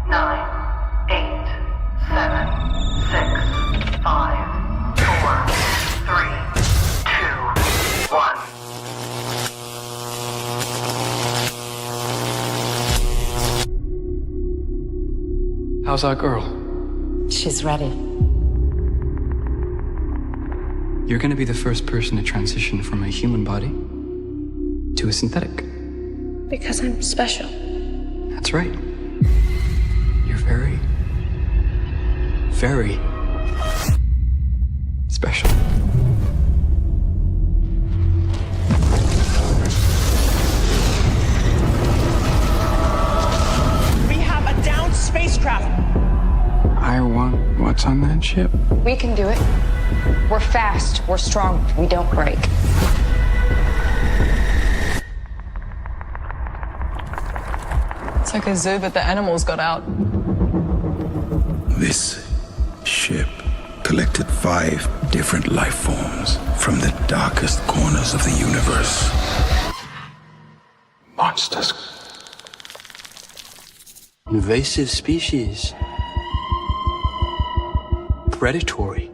9, 8, 7, 6, 5, 4, 3, 2, 1. How's our girl? She's ready. You're gonna be the first person to transition from a human body to a synthetic. Because I'm special. That's right. You're very, very special. We have a downed spacecraft. I want what's on that ship. We can do it. We're fast, we're strong, we don't break. It's like a zoo, but the animals got out. This ship collected 5 different life forms from the darkest corners of the universe. Monsters. Invasive species. Predatory.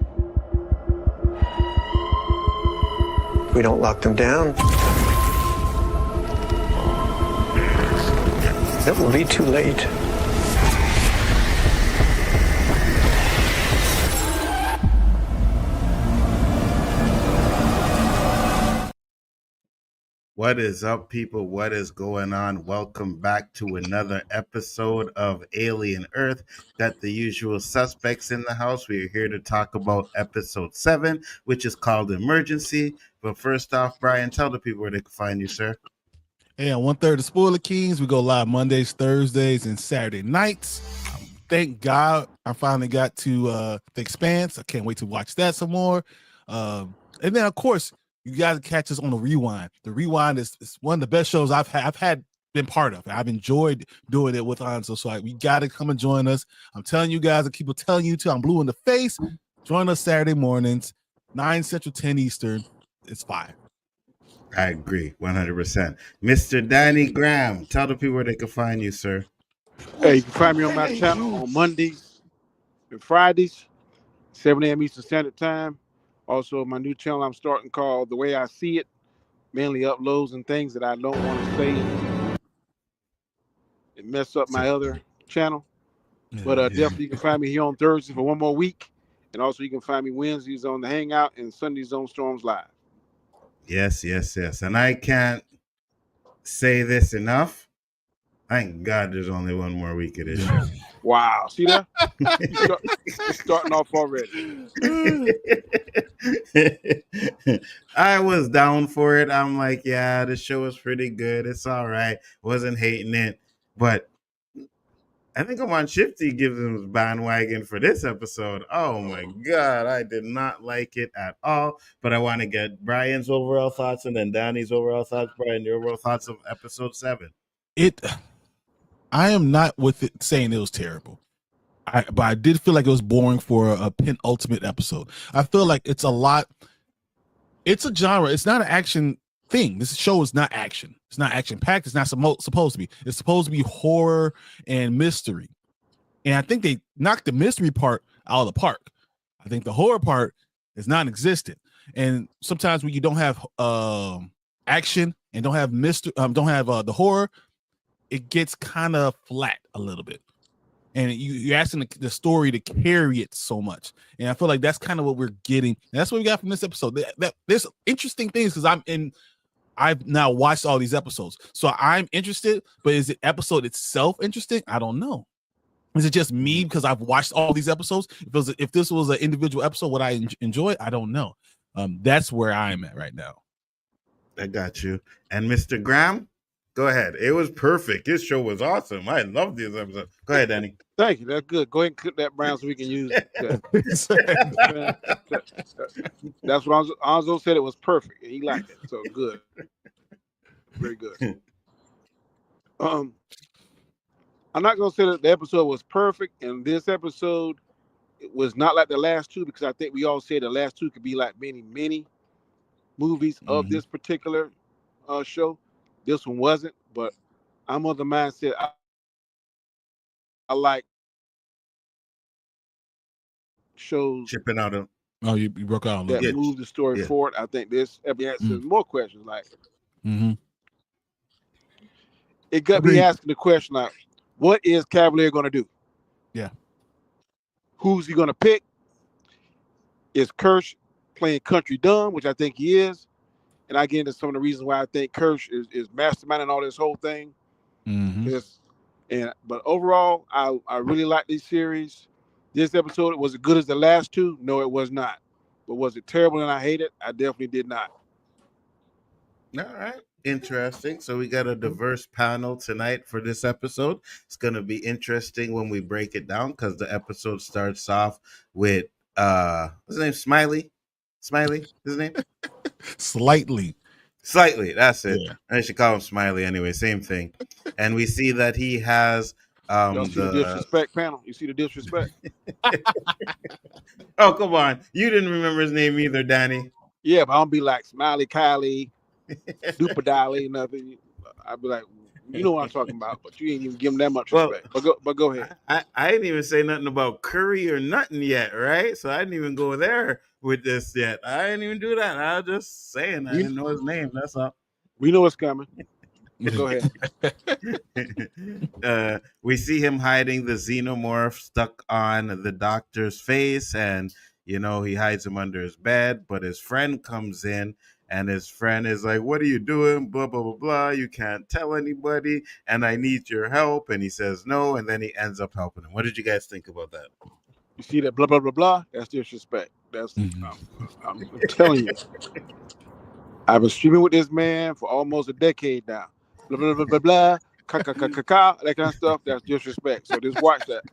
If we don't lock them down, it will be too late. What is up, people? What is going on? Welcome back to another episode of Alien Earth. Got the usual suspects in the house. We are here to talk about episode 7, which is called Emergency. But first off, Brian, tell the people where they can find you, sir. Hey, on 1/3 of Spoiler Kings, we go live Mondays, Thursdays, and Saturday nights. Thank God I finally got to The Expanse. I can't wait to watch that some more. And then, of course, you guys catch us on the Rewind. The Rewind is one of the best shows I've been part of. I've enjoyed doing it with Hanzo. So we got to come and join us. I'm telling you guys, I keep telling you too, I'm blue in the face. Join us Saturday mornings, 9 Central, 10 Eastern. It's fire. I agree, 100%. Mr. Danny Graham, tell the people where they can find you, sir. Hey, you can find me on my channel on Mondays and Fridays, 7 a.m. Eastern Standard Time. Also, my new channel I'm starting called The Way I See It, mainly uploads and things that I don't want to say and mess up my other channel. But definitely you can find me here on Thursday for one more week. And also you can find me Wednesdays on The Hangout and Sundays on Storms Live. Yes. And I can't say this enough. Thank God there's only one more week of this show. Wow. See that? You're starting off already. I was down for it. I'm like, yeah, the show was pretty good. It's all right. Wasn't hating it. But I think I'm on Shifty gives him bandwagon for this episode. Oh my God, I did not like it at all. But I want to get Brian's overall thoughts and then Danny's overall thoughts. Brian, your overall thoughts of episode 7. I am not with it saying it was terrible. But I did feel like it was boring for a penultimate episode. I feel like it's a lot. It's a genre. It's not an action thing. This show is not action. It's not action packed. It's not supposed to be. It's supposed to be horror and mystery. And I think they knocked the mystery part out of the park. I think the horror part is non-existent. And sometimes when you don't have action and don't have mystery, don't have the horror, it gets kind of flat a little bit. And you're asking the story to carry it so much. And I feel like that's kind of what we're getting. And that's what we got from this episode. There's interesting things because I've now watched all these episodes. So I'm interested, but is the episode itself interesting? I don't know. Is it just me because I've watched all these episodes? If this was an individual episode, would I enjoy it? I don't know. That's where I'm at right now. I got you. And Mr. Graham, go ahead. It was perfect. This show was awesome. I love these episodes. Go ahead, Danny. Thank you. That's good. Go ahead and clip that, Brown, so we can use that. That's what Anzo said. It was perfect. And he liked it. So good. Very good. I'm not going to say that the episode was perfect. And this episode was not like the last two because I think we all say the last two could be like many movies of this particular show. This one wasn't. But I'm of the mindset like shows Shipping out of Oh, you broke out a little that bit. move the story Yeah. forward. I think this answers more questions. Like Mm-hmm. it got me asking the question like, what is Kavalier going to do? Yeah. Who's he going to pick? Is Kirsh playing country dumb, which I think he is, and I get into some of the reasons why I think Kirsh is masterminding all this whole thing. Mm-hmm. But overall, I really like this series. This episode, was it good as the last two? No, it was not. But was it terrible and I hate it? I definitely did not. All right. Interesting. So we got a diverse panel tonight for this episode. It's going to be interesting when we break it down because the episode starts off with what's his name? Smiley? His name? Slightly. That's it. Yeah. I should call him Smiley anyway. Same thing. And we see that he has Y'all see the disrespect panel? You see the disrespect? Oh, come on. You didn't remember his name either, Danny. Yeah, but I don't be like Smiley Kylie, Dupadali, nothing. I'd be like, you know what I'm talking about, but you ain't even give him that much respect. But go ahead. I didn't even say nothing about Curry or nothing yet, right? So I didn't even go there with this yet. I didn't even do that. I was just saying I didn't know his name. That's all. We know it's coming. Go ahead. We see him hiding the xenomorph stuck on the doctor's face, and he hides him under his bed. But his friend comes in, and his friend is like, "What are you doing? Blah blah blah blah. You can't tell anybody, and I need your help." And he says no, and then he ends up helping him. What did you guys think about that? You see that blah blah blah blah? That's disrespect. That's I'm telling you. I've been streaming with this man for almost a decade now. Blah blah blah blah blah. Ka ka ka ka ka. That kind of stuff. That's disrespect. So just watch that.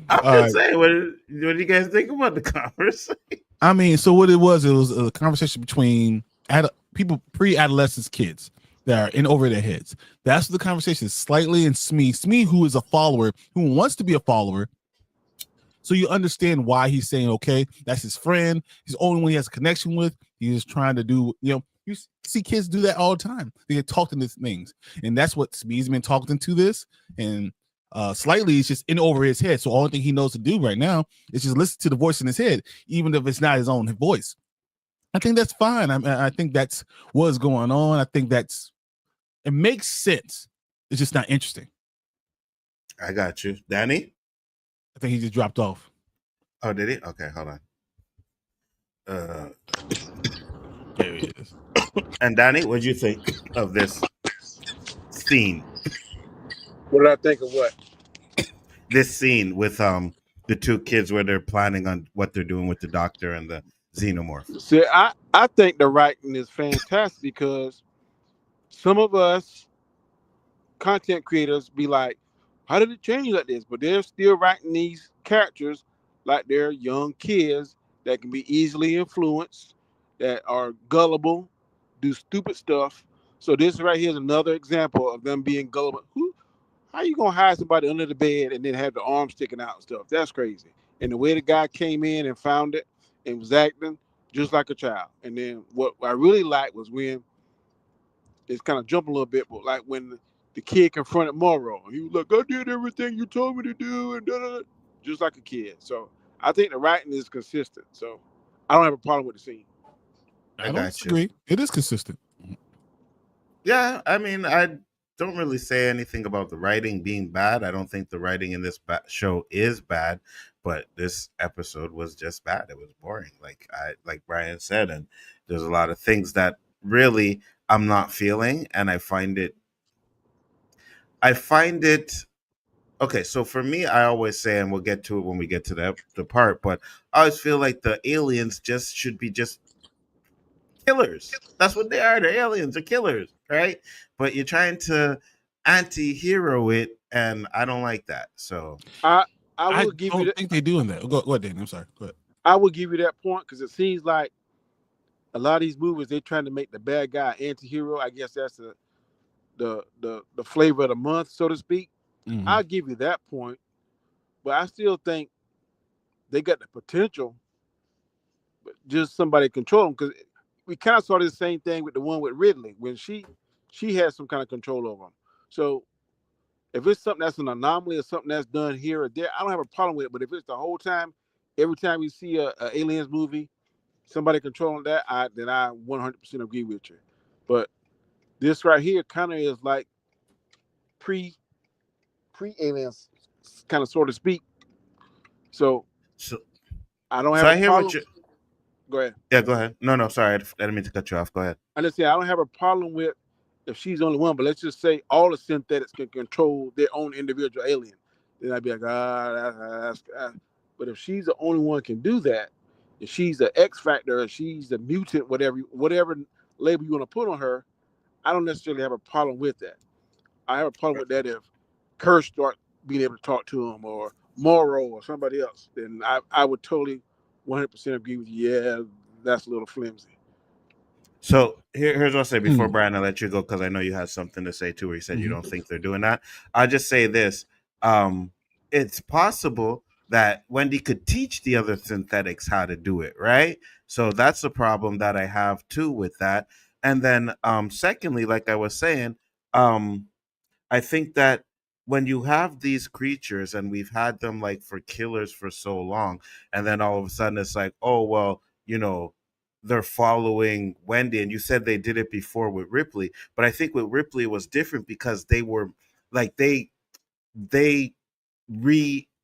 I'm just saying. What do you guys think about the conversation? I mean, so what it was a conversation between people, pre-adolescents, kids that are in over their heads. That's the conversation. Slightly and Smee. Smee, who is a follower, who wants to be a follower. So you understand why he's saying, okay, that's his friend. He's the only one he has a connection with. He's trying to do, you see kids do that all the time. They get talked into things. And that's what Smee's been talking to this. And Slightly is just in over his head. So all thing he knows to do right now is just listen to the voice in his head, even if it's not his own voice. I think that's fine. I think that's what's going on. I think it makes sense. It's just not interesting. I got you. Danny? I think he just dropped off. Oh, did he? Okay, hold on. There he is. And Danny, what do you think of this scene? What did I think of what? This scene with the two kids where they're planning on what they're doing with the doctor and the xenomorph. See, I think the writing is fantastic because some of us content creators be like, how did it change like this? But they're still writing these characters like they're young kids that can be easily influenced, that are gullible, do stupid stuff. So this right here is another example of them being gullible. How you gonna hide somebody under the bed and then have the arm sticking out and stuff? That's crazy. And the way the guy came in and found it and was acting just like a child. And then what I really liked was when it's kind of jumping a little bit, but like when the kid confronted Morrow, he was like, "I did everything you told me to do," and just like a kid. So I think the writing is consistent. So I don't have a problem with the scene. I don't disagree. It is consistent. Yeah, I mean, I don't really say anything about the writing being bad. I don't think the writing in this show is bad, but this episode was just bad. It was boring, like Brian said, and there's a lot of things that really I'm not feeling, and I find it. Okay, so for me, I always say, and we'll get to it when we get to the part, but I always feel like the aliens should be killers. That's what they are. They're aliens. They're killers, right? But you're trying to anti-hero it, and I don't like that. So I don't think they do in that. Go ahead, Dan. I'm sorry. Go ahead. I would give you that point because it seems like a lot of these movies they're trying to make the bad guy anti-hero. I guess that's the flavor of the month, so to speak. Mm-hmm. I'll give you that point, but I still think they got the potential, but just somebody control them because we kind of saw the same thing with the one with Ridley when she had some kind of control over him. So if it's something that's an anomaly or something that's done here or there, I don't have a problem with it. But if it's the whole time, every time you see a aliens movie, somebody controlling that, then I 100% agree with you. But this right here kind of is like pre-aliens, kind of, so to speak. So I don't have I a hear problem. what you. Go ahead. Yeah, go ahead. No, sorry, I didn't mean to cut you off. Go ahead. I just say I don't have a problem with if she's the only one, but let's just say all the synthetics can control their own individual alien. Then I'd be like, but if she's the only one can do that, if she's the X factor, or she's the mutant, whatever label you want to put on her, I don't necessarily have a problem with that. I have a problem with that if Kirsh start being able to talk to him, or Morrow or somebody else. Then I would totally 100% agree with you. Yeah, that's a little flimsy. So here's what I'll say before Brian, I'll let you go because I know you had something to say too, where you said you don't think they're doing that. I'll just say this. It's possible that Wendy could teach the other synthetics how to do it, right? So that's the problem that I have too with that. And then secondly, like I was saying, I think that when you have these creatures and we've had them like for killers for so long, and then all of a sudden it's like, oh, well, they're following Wendy. And you said they did it before with Ripley, but I think with Ripley it was different because they were like, they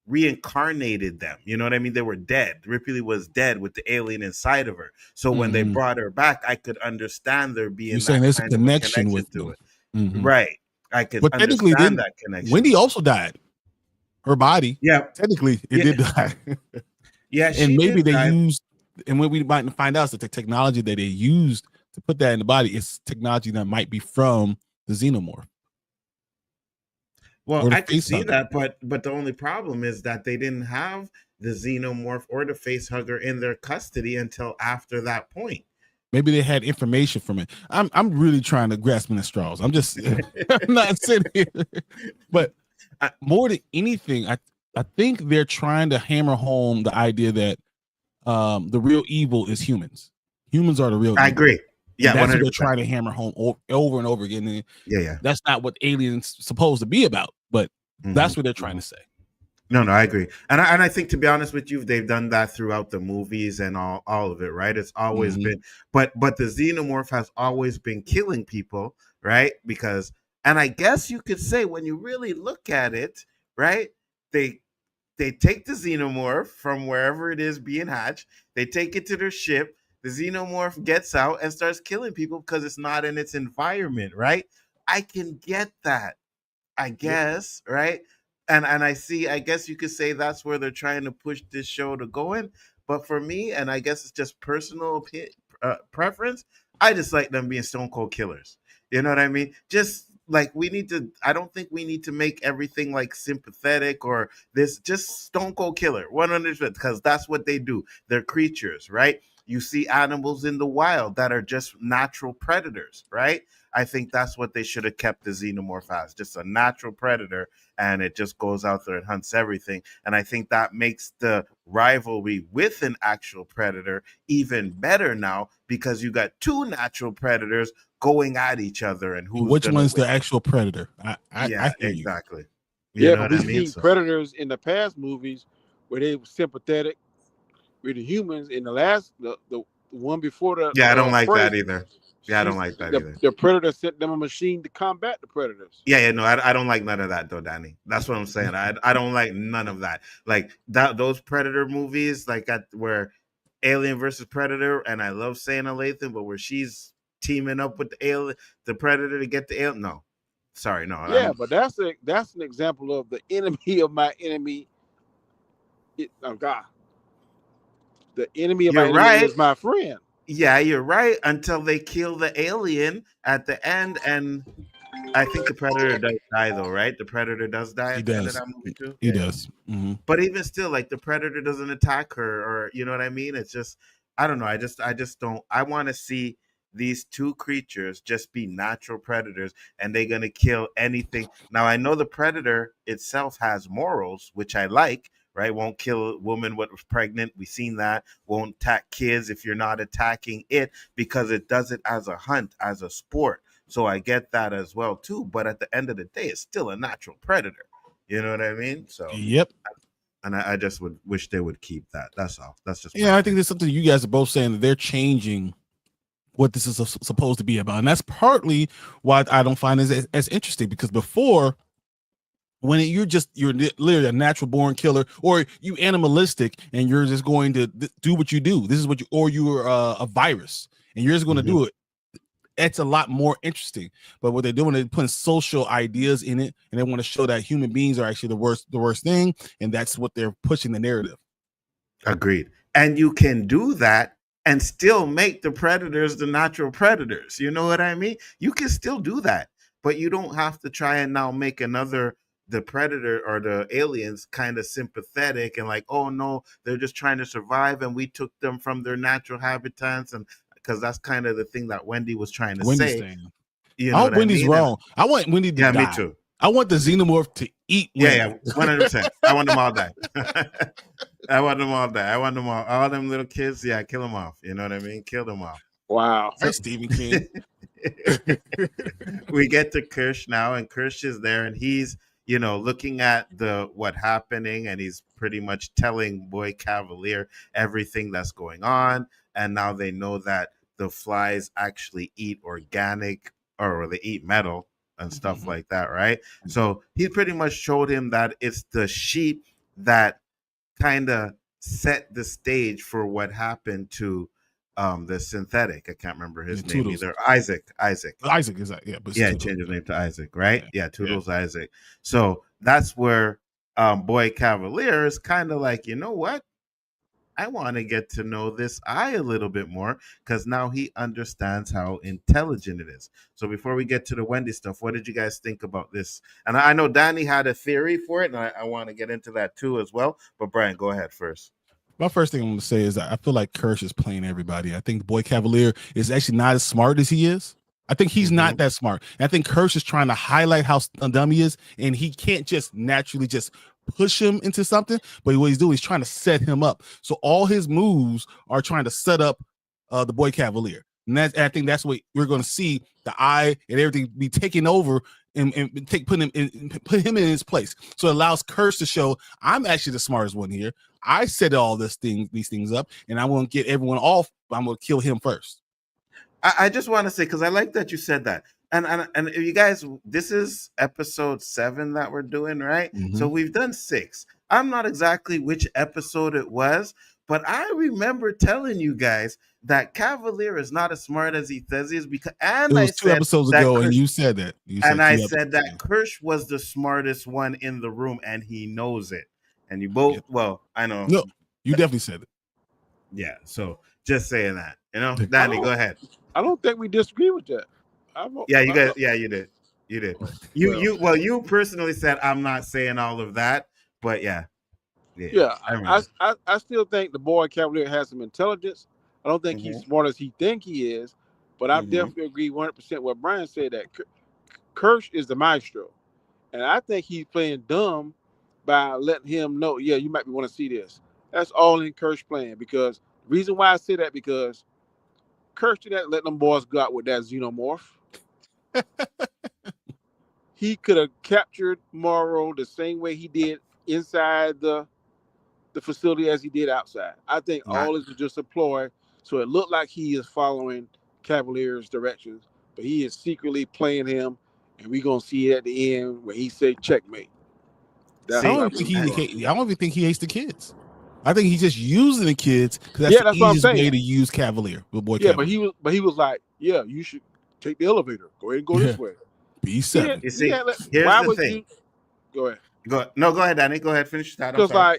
reincarnated them. You know what I mean? They were dead. Ripley was dead with the alien inside of her. So when they brought her back, I could understand there being saying there's a connection with to them. it. Right. I could but technically understand that connection. Wendy also died. Her body. Yeah. Technically, it did die. Yeah. And maybe they used, and what we might find out is that the technology that they used to put that in the body is technology that might be from the Xenomorph. Well, I can see that, but the only problem is that they didn't have the Xenomorph or the facehugger in their custody until after that point. Maybe they had information from it. I'm really trying to grasp in the straws. I'm just I'm not sitting here. But more than anything, I think they're trying to hammer home the idea that the real evil is humans. Humans are the real evil. I agree. Yeah, and that's 100%. What they're trying to hammer home over and over again. And yeah. That's not what aliens supposed to be about, but that's what they're trying to say. No, I agree. And I think, to be honest with you, they've done that throughout the movies and all of it, right? It's always been, but the Xenomorph has always been killing people, right? Because, and I guess you could say when you really look at it, right? They take the Xenomorph from wherever it is being hatched, they take it to their ship, the Xenomorph gets out and starts killing people because it's not in its environment, right? I can get that, I guess, right? And I see, I guess you could say that's where they're trying to push this show to go in. But for me, and I guess it's just personal preference, I just like them being stone cold killers. You know what I mean? Just like I don't think we need to make everything like sympathetic or this, just stone cold killer, 100%, because that's what they do. They're creatures, right? You see animals in the wild that are just natural predators, right? I think that's what they should have kept the Xenomorph as, just a natural predator, and it just goes out there and hunts everything. And I think that makes the rivalry with an actual predator even better now, because you got two natural predators going at each other, and which one's the actual predator? I hear exactly. You know what I mean? Predators in the past movies where they were sympathetic with the humans. In the last, the one before the I don't like that either. Yeah, I don't like that either. The predator sent them a machine to combat the predators. Yeah, no, I don't like none of that though, Danny. That's what I'm saying. I don't like none of that. Like that, those predator movies, like where Alien versus Predator, and I love saying Lathan, but where she's teaming up with the predator to get the alien. No, sorry, no. Yeah, but that's an example of the enemy of my enemy. God, the enemy of my enemy is my friend. Yeah, you're right. Until they kill the alien at the end, and I think the predator does die, though, right? The predator does die. He does. He does. Mm-hmm. But even still, like the predator doesn't attack her, or you know what I mean? It's just, I don't know. I just don't. I want to see these two creatures just be natural predators, and they're gonna kill anything. Now I know the predator itself has morals, which I like. Right, won't kill a woman what was pregnant. We've seen that. Won't attack kids if you're not attacking it, because it does it as a hunt, as a sport. So I get that as well too. But at the end of the day, it's still a natural predator. You know what I mean? So Yep. and I just would wish they would keep that. That's all. That's just I think there's something you guys are both saying that they're changing what this is supposed to be about, and that's partly why I don't find it as interesting, because before, when you're literally a natural born killer, or you animalistic and you're just going to do what you do. This is what you're a virus and you're just going to do it. It's a lot more interesting. But what they're doing, they're putting social ideas in it, and they want to show that human beings are actually the worst thing, and that's what they're pushing the narrative. Agreed. And you can do that and still make the predators the natural predators. You know what I mean? You can still do that, but you don't have to try and now make the predator or the aliens kind of sympathetic and like, oh no, they're just trying to survive and we took them from their natural habitats, and because that's kind of the thing that Wendy was trying to say. You know, I hope Wendy's wrong. I want Wendy to die. Me too. I want the Xenomorph to eat Wendy. Yeah, 100%. I want them all die. I want them all die. I want them all them little kids. Yeah, kill them off. You know what I mean? Kill them off. Wow. That's Stephen King. We get to Kirsh now, and Kirsh is there, and he's, looking at what happening, and he's pretty much telling Boy Kavalier everything that's going on. And now they know that the flies actually eat organic, or they eat metal and stuff like that, right? So he pretty much showed him that it's the sheep that kind of set the stage for what happened to the synthetic. I can't remember his name Tootles. either. Isaac is that? Yeah, but change his name to Isaac, right? Yeah, Tootles Isaac. So that's where Boy Kavalier is kind of like, you know what? I want to get to know this eye a little bit more, because now he understands how intelligent it is. So before we get to the Wendy stuff, what did you guys think about this? And I know Danny had a theory for it, and I want to get into that too as well. But Brian, go ahead first. My first thing I'm going to say is that I feel like Kirsh is playing everybody. I think Boy Kavalier is actually not as smart as he is. I think he's not that smart. And I think Kirsh is trying to highlight how dumb he is, and he can't just naturally just push him into something. But what he's doing is trying to set him up. So all his moves are trying to set up the Boy Kavalier. And I think that's what we're going to see, the eye and everything be taken over and put him in his place. So it allows Kirsh to show, I'm actually the smartest one here. I set all these things up, and I won't get everyone off. But I'm going to kill him first. I just want to say, because I like that you said that. And you guys, this is episode 7 that we're doing, right? So we've done 6. I'm not exactly which episode it was, but I remember telling you guys that Kavalier is not as smart as he says he is, because it was 2 episodes ago, and you said that. I said that Kirsh was the smartest one in the room, and he knows it. And you both, well, I know. No, you definitely said it. Yeah, so just saying that, Danny, go ahead. I don't think we disagree with that. You guys. Yeah, you did. You did. You personally said I'm not saying all of that, but yeah. I still think the Boy Kavalier has some intelligence. I don't think he's smart as he think he is, but I definitely agree 100% what Brian said, that Kirsh is the maestro, and I think he's playing dumb by letting him know, you might want to see this. That's all in Kirsh playing, because the reason why I say that, because Kirsh didn't let them boys go out with that Xenomorph. He could have captured Morrow the same way he did inside the facility as he did outside. I think all this is just a ploy, so it looked like he is following Kavalier's directions, but he is secretly playing him, and we're going to see it at the end where he said checkmate. I don't even think he hates the kids. I think he's just using the kids because that's the easiest way to use Kavalier with Boy Kavalier. But he was like, you should take the elevator. Go ahead and go this way. B7. You see, here's the thing. Go ahead. Go ahead, Danny. Go ahead, finish that. Because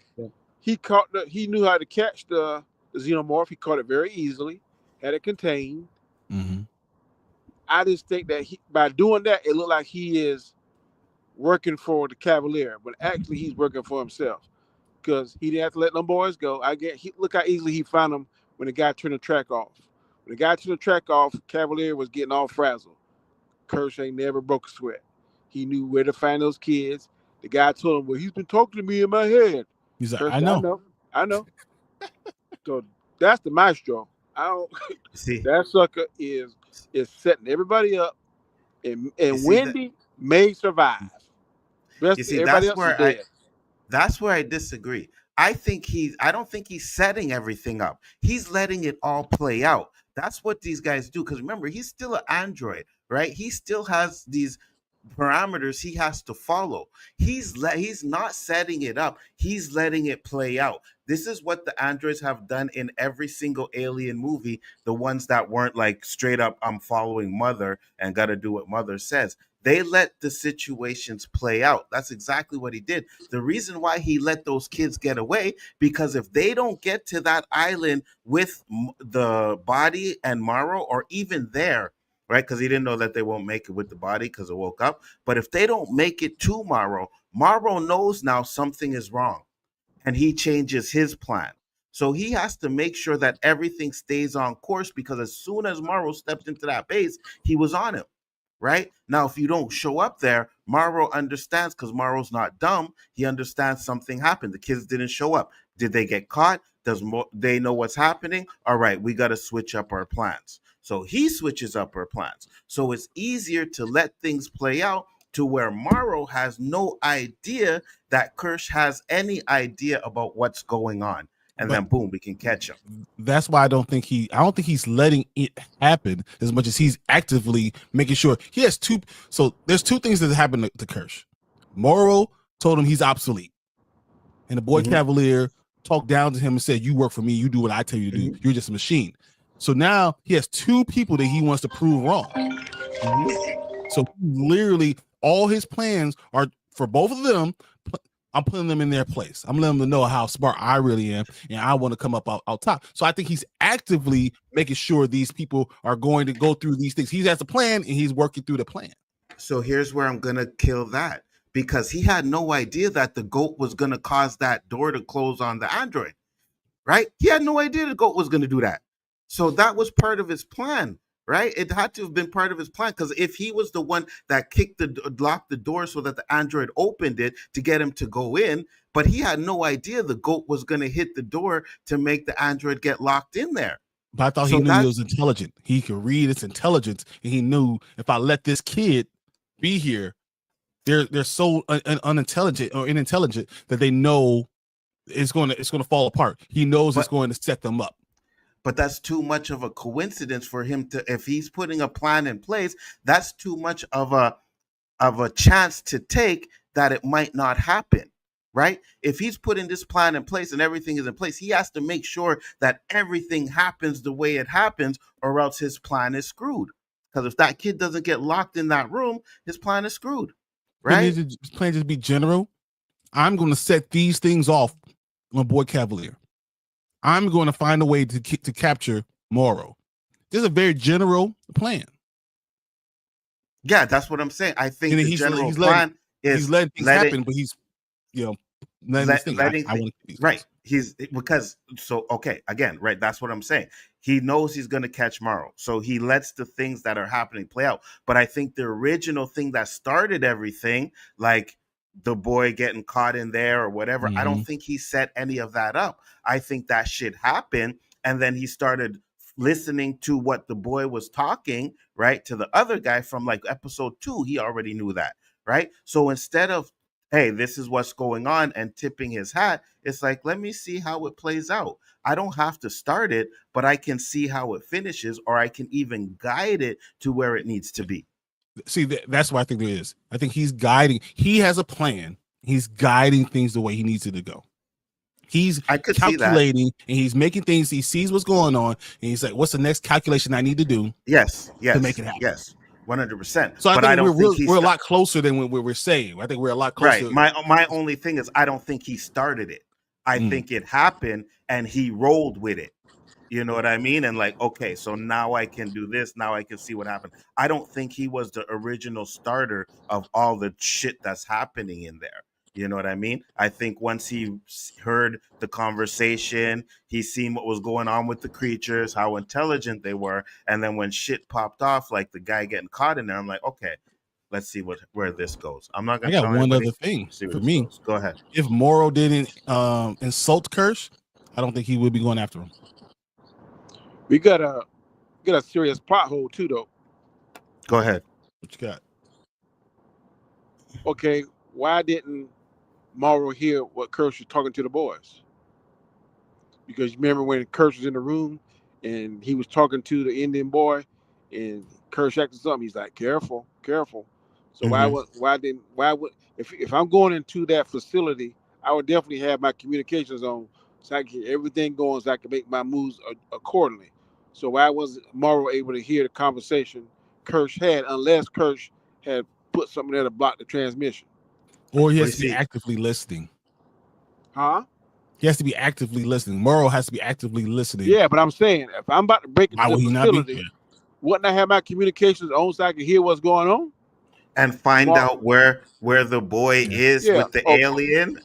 he knew how to catch the Xenomorph. He caught it very easily, had it contained. I just think that by doing that, it looked like he is working for the Kavalier, but actually he's working for himself, because he didn't have to let them boys go. Look how easily he found them when the guy turned the track off. When the guy turned the track off, Kavalier was getting all frazzled. Kirsh ain't never broke a sweat. He knew where to find those kids. The guy told him, well, he's been talking to me in my head. He's like, Kirsh, I know. So that's the maestro. I don't see. That sucker is setting everybody up and see that? Wendy may survive. Rest, You see, everybody else is dead. that's where I disagree. I don't think he's setting everything up. He's letting it all play out. That's what these guys do. Because remember, he's still an android, right? He still has these parameters he has to follow. He's not setting it up. He's letting it play out. This is what the androids have done in every single alien movie, the ones that weren't like straight up I'm following mother and got to do what mother says. They let the situations play out. That's exactly what he did. The reason why he let those kids get away, because if they don't get to that island with the body and Morrow, or even there, right? Because he didn't know that they won't make it with the body because it woke up. But if they don't make it to Morrow, Morrow knows now something is wrong, and he changes his plan. So he has to make sure that everything stays on course, because as soon as Morrow stepped into that base, he was on him. Right now, if you don't show up there, Morrow understands, because Morrow's not dumb. He understands something happened. The kids didn't show up. Did they get caught? They know what's happening? All right, we got to switch up our plans. So he switches up our plans. So it's easier to let things play out to where Morrow has no idea that Kirsh has any idea about what's going on. And then boom, we can catch him. That's why I don't think he's letting it happen as much as he's actively making sure he has two. So there's two things that happened to Kirsh. Morrow told him he's obsolete, and the boy Kavalier talked down to him and said, "You work for me. You do what I tell you to do. You're just a machine." So now he has two people that he wants to prove wrong. So literally, all his plans are for both of them. I'm putting them in their place. I'm letting them know how smart I really am, and I want to come up out top. So I think he's actively making sure these people are going to go through these things. He has a plan, and he's working through the plan. So here's where I'm going to kill that, because he had no idea that the goat was going to cause that door to close on the android, right? He had no idea the goat was going to do that. So that was part of his plan. Right? It had to have been part of his plan, because if he was the one that locked the door so that the android opened it to get him to go in, but he had no idea the goat was going to hit the door to make the android get locked in there. But I thought he knew he was intelligent. He could read its intelligence, and he knew if I let this kid be here, they're so unintelligent or inintelligent that they know it's going to fall apart. He knows it's going to set them up. But that's too much of a coincidence for him to, if he's putting a plan in place, that's too much of a chance to take that it might not happen, right? If he's putting this plan in place and everything is in place, he has to make sure that everything happens the way it happens, or else his plan is screwed. Because if that kid doesn't get locked in that room, his plan is screwed, right? His plan just be general. I'm going to set these things off on boy Kavalier. I'm going to find a way to capture Morrow. This is a very general plan. Yeah, that's what I'm saying. I think the general plan is he's letting things happen, but he's right. He's because okay, again, right. That's what I'm saying. He knows he's going to catch Morrow, so he lets the things that are happening play out. But I think the original thing that started everything, like the boy getting caught in there or whatever, I don't think he set any of that up. I think that shit happened, and then he started listening to what the boy was talking, right, to the other guy from like episode 2. He already knew that, right? So instead of, hey, this is what's going on, and tipping his hat, it's like, let me see how it plays out. I don't have to start it, but I can see how it finishes, or I can even guide it to where it needs to be. See, that's what I think there is. I think he's guiding. He has a plan. He's guiding things the way he needs it to go. He's calculating, and he's making things. He sees what's going on, and he's like, "What's the next calculation I need to do?" Yes, to make it happen. Yes, 100%. So I think we're a lot closer than what we're saying. I think we're a lot closer. Right. My only thing is, I don't think he started it. I think it happened, and he rolled with it. You know what I mean? And like, okay, so now I can do this. Now I can see what happened. I don't think he was the original starter of all the shit that's happening in there. You know what I mean? I think once he heard the conversation, he seen what was going on with the creatures, how intelligent they were. And then when shit popped off, like the guy getting caught in there, I'm like, okay, let's see where this goes. I'm not going to. I got one other thing for me. Goes. Go ahead. If Morrow didn't insult Kirsh, I don't think he would be going after him. We got a serious plot hole too, though. Go ahead. What you got? Okay, why didn't Morrow hear what Kirsh was talking to the boys? Because you remember when Kirsh was in the room and he was talking to the Indian boy, and Kirsh acted something. He's like, "Careful, careful." So why would if I'm going into that facility, I would definitely have my communications on so I can get everything going, so I can make my moves accordingly. So why was Morrow able to hear the conversation Kirsh had, unless Kirsh had put something there to block the transmission? Or he Well, has to be actively listening. Huh? He has to be actively listening. Morrow has to be actively listening. Yeah, but I'm saying if I'm about to break into Why would the he not be? facility, wouldn't I have my communications on so I can hear what's going on? And find out where the boy is with the alien.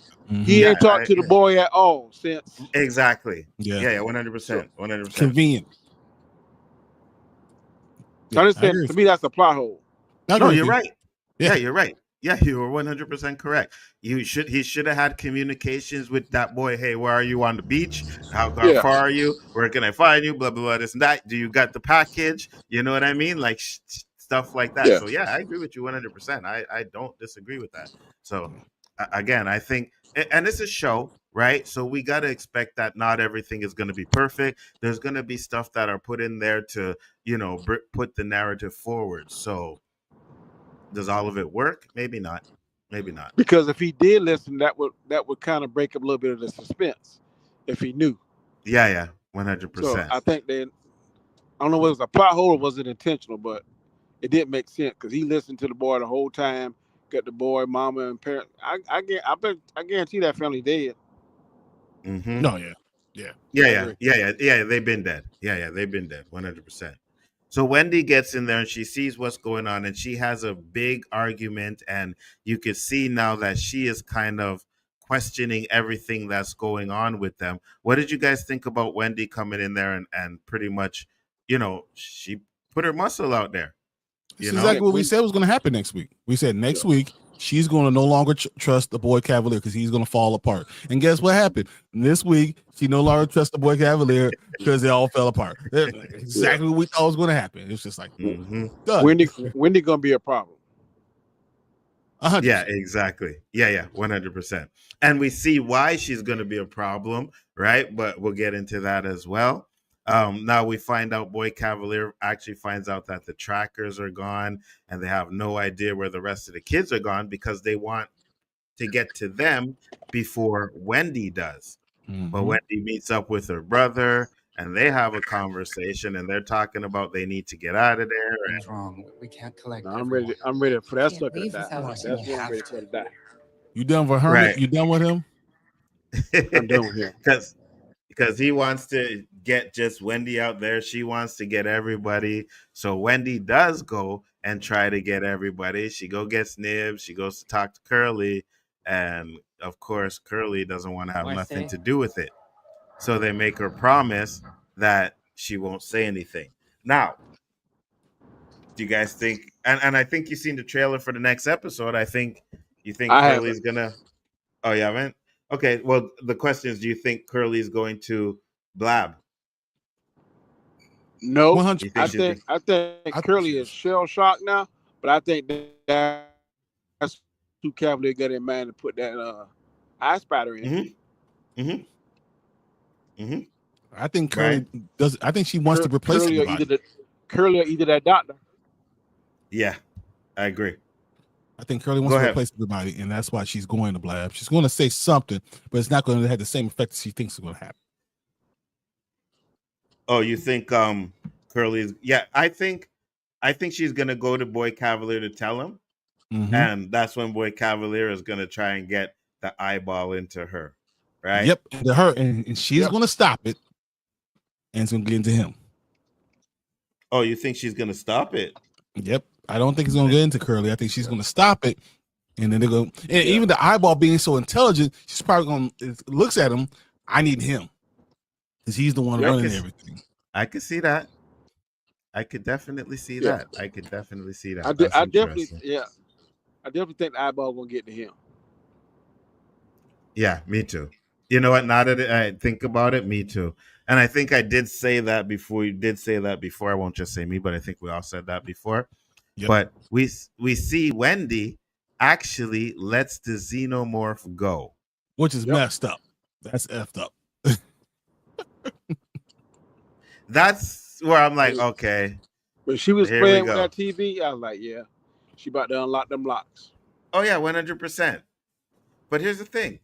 He ain't talked to the boy at all since. Exactly. Yeah. Yeah. 100%. 100%. Convenient. So I'm just saying, to me, that's a plot hole. No, you're right. Yeah. Yeah, you're right. Yeah, you were 100% correct. He should have had communications with that boy. Hey, where are you on the beach? How far are you? Where can I find you? Blah blah blah. This and that. Do you got the package? You know what I mean? Like stuff like that. Yeah. So yeah, I agree with you 100%. I don't disagree with that. So again, I think, and it's a show, right? So we got to expect that not everything is going to be perfect. There's going to be stuff that are put in there to, put the narrative forward. So does all of it work? Maybe not. Maybe not. Because if he did listen, that would kind of break up a little bit of the suspense. If he knew. Yeah, 100%. So I think I don't know whether it was a plot hole or was it intentional, but it didn't make sense because he listened to the boy the whole time. Got the boy, mama, and parents. I guarantee that family dead. Mm-hmm. No, yeah. They've been dead. Yeah, they've been dead. 100%. So Wendy gets in there and she sees what's going on, and she has a big argument, and you can see now that she is kind of questioning everything that's going on with them. What did you guys think about Wendy coming in there and pretty much, she put her muscle out there? That's exactly what we said was going to happen next week. We said next week she's going to no longer trust the boy Kavalier because he's going to fall apart. And guess what happened? This week, she no longer trusts the boy Kavalier because they all fell apart. Exactly what we thought was going to happen. It's just like, Wendy going to be a problem. 100%. Yeah, exactly. Yeah, 100%. And we see why she's going to be a problem, right? But we'll get into that as well. Now we find out boy Kavalier actually finds out that the trackers are gone and they have no idea where the rest of the kids are gone because they want to get to them before Wendy does. Mm-hmm. But Wendy meets up with her brother and they have a conversation and they're talking about they need to get out of there. What's wrong? We can't collect. I'm ready for that sucker to die. That's what I'm ready for to die. You done with Hermit? Right. You done with him? I'm done with him. Because he wants to get just Wendy out there. She wants to get everybody. So Wendy does go and try to get everybody. She gets Nibs. She goes to talk to Curly. And, of course, Curly doesn't want to have nothing to do with it. So they make her promise that she won't say anything. Now, do you guys think – and I think you've seen the trailer for the next episode. You think Curly's going to – oh, you haven't? Okay, well, the question is, do you think Curly's going to blab? No, 100%. I think Curly is shell shocked now, but I think that's who Kavalier got in mind to put that eye spider in. I think Curly does. I think she wants to replace Curly or either that doctor. Yeah, I agree. I think Curly wants to replace everybody, and that's why she's going to blab. She's going to say something, but it's not going to have the same effect as she thinks is going to happen. Oh, you think Curly's? Yeah, I think she's going to go to Boy Kavalier to tell him, and that's when Boy Kavalier is going to try and get the eyeball into her, right? Yep, into her, and she's going to stop it, and it's going to get into him. Oh, you think she's going to stop it? Yep. I don't think it's going to get into Curly. I think she's going to stop it, and then they're going. And even the eyeball being so intelligent, she's probably going to looks at him. I need him because he's the one running everything. I could see that. I could definitely see that. I could definitely see that. I definitely think the eyeball going to get to him. Yeah, me too. You know what? Now that I think about it, me too. And I think I did say that before. You did say that before. I won't just say me, but I think we all said that before. But we see Wendy actually lets the Xenomorph go, which is messed up. That's effed up. That's where I'm like, okay. When she was here playing we with go. that TV, I was like, yeah, she about to unlock them locks. Oh yeah, 100%. But here's the thing: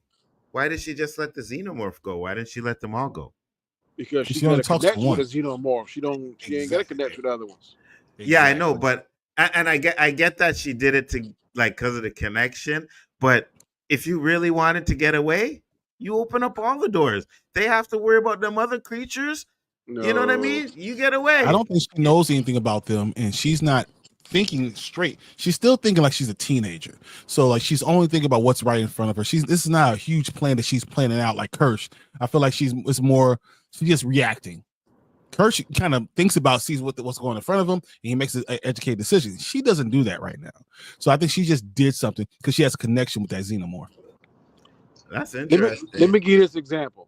why did she just let the Xenomorph go? Why didn't she let them all go? Because she only got a talks to connection one. with a Xenomorph. She ain't got a connection with the other ones. Yeah, I know, but and I get that she did it to like because of the connection. But if you really wanted to get away, you open up all the doors. They have to worry about them other creatures. No. You know what I mean? You get away. I don't think she knows anything about them, and she's not thinking straight. She's still thinking like she's a teenager. So like she's only thinking about what's right in front of her. This is not a huge plan that she's planning out like Kirsh. I feel like she's just reacting. Kirsh kind of thinks about, sees what's going in front of him, and he makes an educated decision. She doesn't do that right now. So I think she just did something because she has a connection with that Xenomorph. That's interesting. Let me give you this example.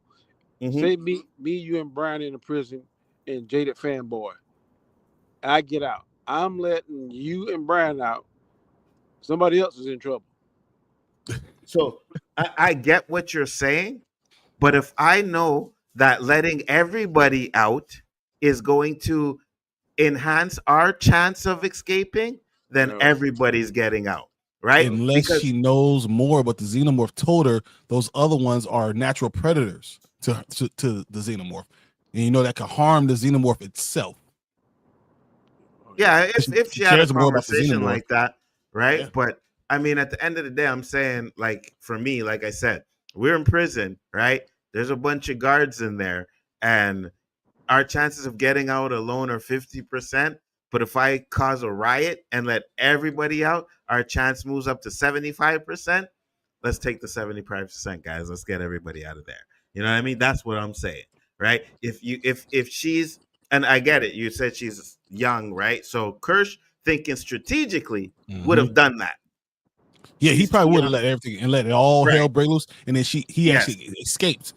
Mhm. Say me, you and Brian in the prison and Jaded Fanboy. I get out. I'm letting you and Brian out. Somebody else is in trouble. So I get what you're saying, but if I know that letting everybody out is going to enhance our chance of escaping, then No. everybody's getting out, right? Unless she knows more, but the Xenomorph told her those other ones are natural predators to the Xenomorph, and you know that can harm the Xenomorph itself. Yeah, if she had a cares more about the conversation Xenomorph. like that, right? Yeah. But I mean, at the end of the day, I'm saying, like, for me, like I said, we're in prison, right? There's a bunch of guards in there, and our chances of getting out alone are 50%. But if I cause a riot and let everybody out, our chance moves up to 75%. Let's take the 75%, guys. Let's get everybody out of there. You know what I mean? That's what I'm saying, right? If she's, and I get it, you said she's young, right? So Kirsh, thinking strategically, would have done that. Yeah, he probably would have let everything and let it all hell break loose, and then he Yes. actually escaped.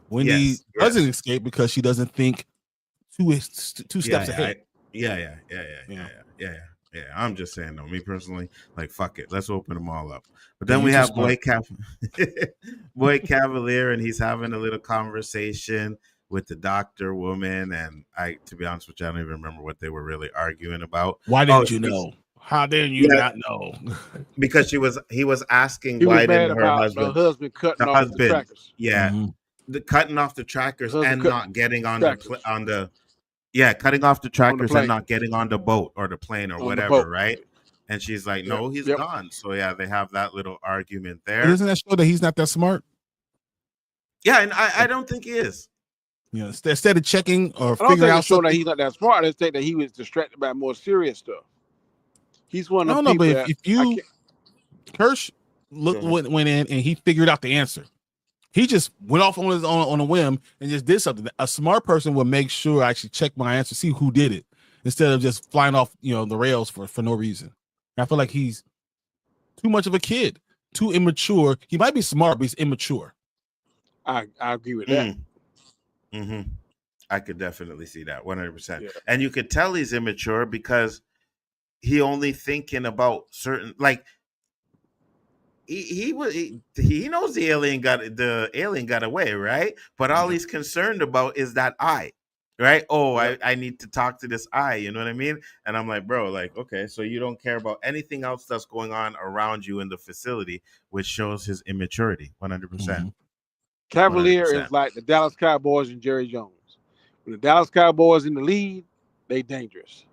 Wendy Yes. doesn't escape because she doesn't think two steps ahead. Yeah. I'm just saying, though, me personally, like, fuck it, let's open them all up. But then we have Boy Kavalier, and he's having a little conversation with the doctor woman, and to be honest with you, I don't even remember what they were really arguing about. Why didn't you know? How did you not know? Because he was asking He why was mad didn't her about husband, the husband cutting off the trackers. yeah, the cutting off the trackers and not getting on trackers. cutting off the trackers and plane. not getting on the boat or the plane or On the whatever, boat. right? And she's like, no, he's gone. So yeah, they have that little argument there. Doesn't that show that he's not that smart? Yeah, and I don't think he is. You know, instead of checking or I don't figuring think out it's showing that something. he's not that smart. I just think that he was distracted by more serious stuff. He's one of I the don't know, people but that if you Kirsh went in and he figured out the answer. He just went off on his own on a whim and just did something. A smart person would make sure I actually check my answer, see who did it, instead of just flying off, the rails for no reason. I feel like he's too much of a kid, too immature. He might be smart, but he's immature. I agree with that. Mm-hmm. I could definitely see that 100%. Yeah. And you could tell he's immature because he only thinking about certain, like, he knows the alien got away, right? But all he's concerned about is that eye, right? Oh, I need to talk to this eye, you know what I mean? And I'm like, bro, like, okay, so you don't care about anything else that's going on around you in the facility, which shows his immaturity 100%. Kavalier 100%. is like the Dallas Cowboys and Jerry Jones. When the Dallas Cowboys in the lead, they dangerous.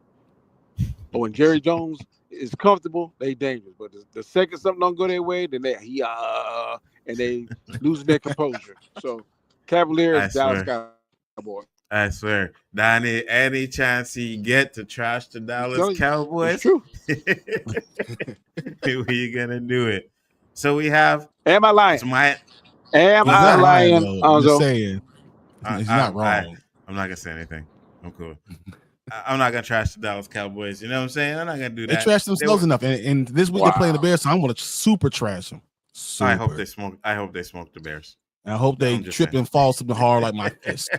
But when Jerry Jones is comfortable, they dangerous. But the second something don't go their way, then and they lose their composure. So Kavalier is Dallas Cowboy. I swear, Donnie, any chance he get to trash the Dallas Cowboys, it's true. We're gonna do it. So we have. Am I lying? Am I lying? I'm just saying. He's not wrong. I'm not gonna say anything. I'm cool. I'm not gonna trash the Dallas Cowboys. You know what I'm saying? I'm not gonna do that. They trashed themselves enough, and this week they're playing the Bears, so I'm gonna super trash them. I hope they smoke. I hope they smoke the Bears. And I hope they trip and fall something hard like my fist.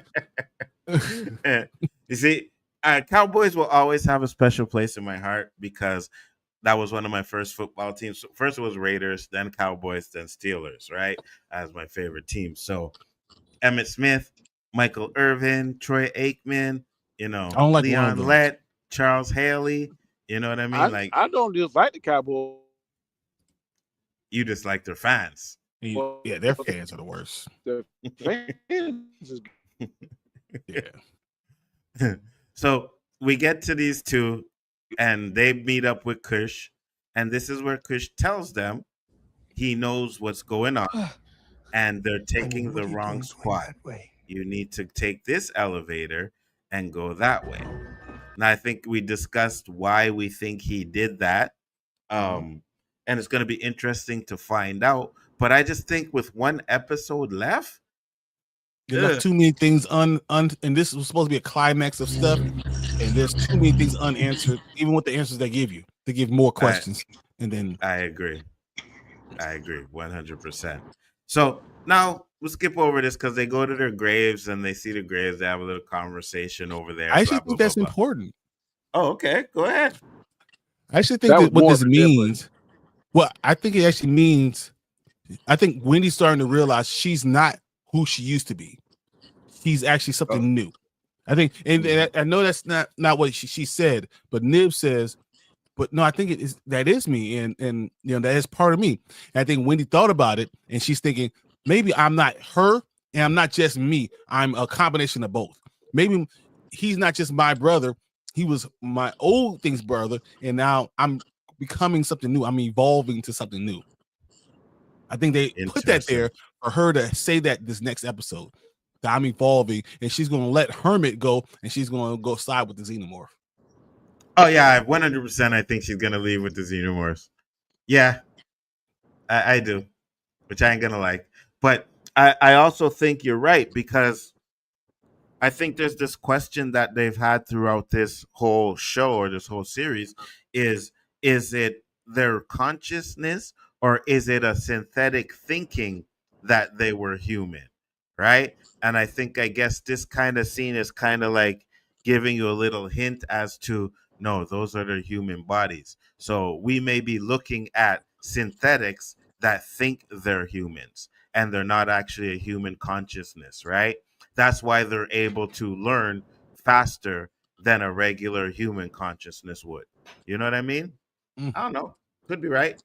You see, Cowboys will always have a special place in my heart because that was one of my first football teams. First it was Raiders, then Cowboys, then Steelers, right? As my favorite team. So Emmitt Smith, Michael Irvin, Troy Aikman, I don't like one of Leon those. Lett, Charles Haley. You know what I mean? Like, I don't dislike the Cowboys. you just like their fans. Yeah, their fans are the worst. The fans is Yeah. So we get to these two, and they meet up with Kirsh, and this is where Kirsh tells them he knows what's going on, and they're taking the wrong spot. You need to take this elevator and go that way. And I think we discussed why we think he did that. And it's going to be interesting to find out. But I just think with one episode left, They left too many things and this was supposed to be a climax of stuff, and there's too many things unanswered, even with the answers they give you. They give more questions. And then I agree 100%. So now we'll skip over this because they go to their graves and they see the graves. They have a little conversation over there. I actually think that's important. Oh, okay. Go ahead. I actually think that what this means, well, I think it actually means, I think Wendy's starting to realize she's not who she used to be. She's actually something new. I think, and I know that's not what she said, but Nibs says, but no, I think that is me, and that is part of me. And I think Wendy thought about it, and she's thinking, maybe I'm not her, and I'm not just me. I'm a combination of both. Maybe he's not just my brother. He was my old thing's brother, and now I'm becoming something new. I'm evolving to something new. I think they put that there for her to say that this next episode, that I'm evolving, and she's going to let Hermit go, and she's going to go side with the Xenomorph. Oh, yeah, 100%. I think she's going to leave with the Xenomorphs. Yeah, I do, which I ain't going to like. But I also think you're right, because I think there's this question that they've had throughout this whole show or this whole series is it their consciousness, or is it a synthetic thinking that they were human, right? And I guess this kind of scene is kind of like giving you a little hint as to, no, those are their human bodies. So we may be looking at synthetics that think they're humans, and they're not actually a human consciousness, right? That's why they're able to learn faster than a regular human consciousness would. You know what I mean? I don't know. Could be right.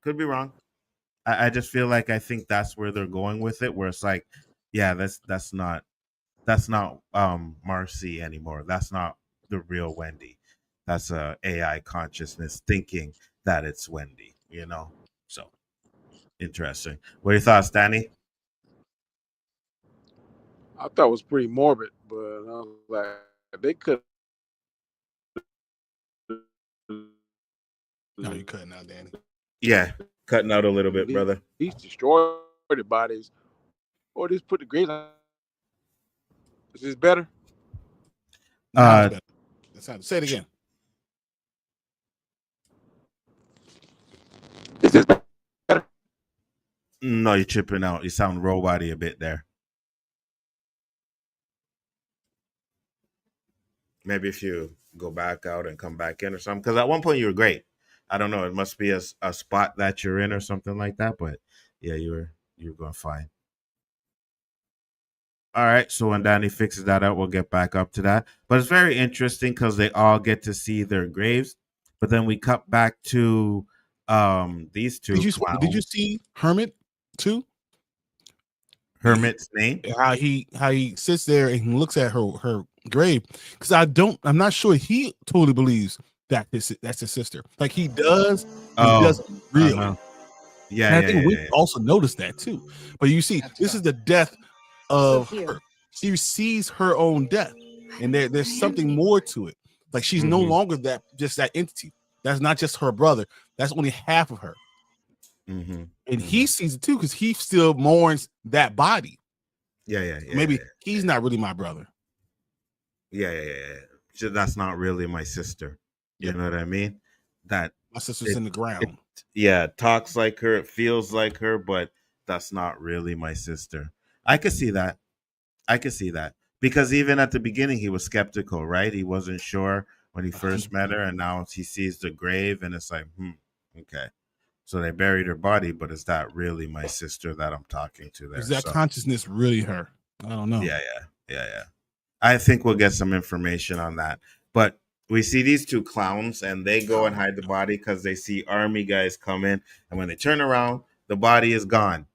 Could be wrong. I just feel like I think that's where they're going with it, where it's like, yeah, that's not Marcy anymore. That's not the real Wendy. That's a AI consciousness thinking that it's Wendy, So interesting. What are your thoughts, Danny? I thought it was pretty morbid, but I was like, they could. No, you're cutting out, Danny. Yeah, cutting out a little bit, brother. He's destroyed the bodies, or just put the graves on. Is this better? Better. Say it again. Is this better? No, you're chipping out. You sound robot-y a bit there. Maybe if you go back out and come back in or something, because at one point you were great. I don't know. It must be a spot that you're in or something like that. But yeah, you were going fine. All right. So when Danny fixes that out, we'll get back up to that. But it's very interesting because they all get to see their graves. But then we cut back to these two. Did you see Hermit too? Hermit's name? How he sits there and he looks at her grave, because I'm not sure he totally believes that that's his sister. Like he does, he doesn't really. Yeah, and I think we also noticed that too. But you see, this is the death of her. She sees her own death, and there's something more to it. Like she's no longer just that entity. That's not just her brother. That's only half of her. And he sees it too, because he still mourns that body. Yeah. Maybe he's not really my brother. Yeah. So that's not really my sister. You know what I mean? That my sister's in the ground. Talks like her, it feels like her, but that's not really my sister. I could see that. Because even at the beginning, he was skeptical, right? He wasn't sure when he first met her, and now he sees the grave, and it's like, okay. So they buried her body, but is that really my sister that I'm talking to there? Is that So, consciousness really her? I don't know. yeah. I think we'll get some information on that. But we see these two clowns, and they go and hide the body because they see army guys come in, and when they turn around, the body is gone.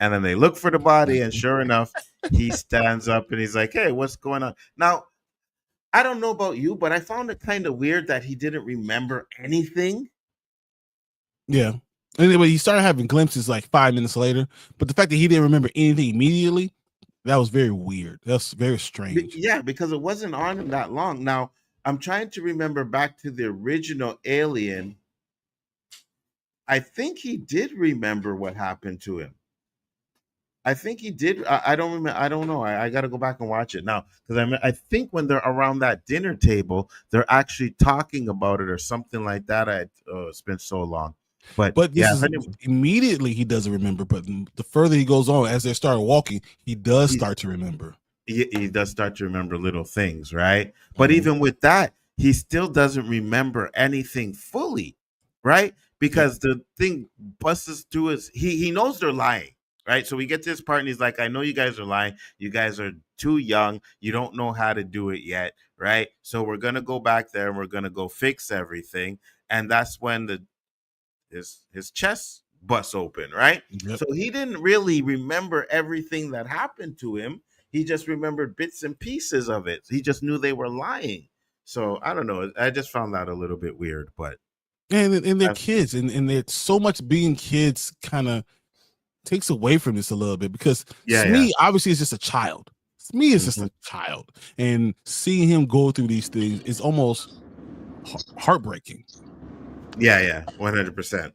And then they look for the body, and sure enough, he stands up and he's like, "Hey, what's going on?" Now, I don't know about you, but I found it kind of weird that he didn't remember anything. Yeah. Anyway, he started having glimpses like 5 minutes later, but the fact that he didn't remember anything immediately, that was very weird. That's very strange. Yeah, because it wasn't on him that long. Now, I'm trying to remember back to the original Alien. I think he did remember what happened to him. I think he did. I don't remember. I don't know. I got to go back and watch it now because I think when they're around that dinner table, they're actually talking about it or something like that. It's been so long, but this is immediately he doesn't remember. But the further he goes on, as they start walking, he does start to remember. He does start to remember little things, right? But even with that, he still doesn't remember anything fully, right? Because the thing busts through his. He knows they're lying. Right. So we get to this part and he's like, I know you guys are lying. You guys are too young. You don't know how to do it yet. Right. So we're going to go back there and we're going to go fix everything. And that's when his chest busts open. Right. Yep. So he didn't really remember everything that happened to him. He just remembered bits and pieces of it. He just knew they were lying. So I don't know. I just found that a little bit weird. But and they're kids and they're so much being kids kind of takes away from this a little bit because Smee obviously is just a child. Smee is just a child, and seeing him go through these things is almost heartbreaking. Yeah, 100%.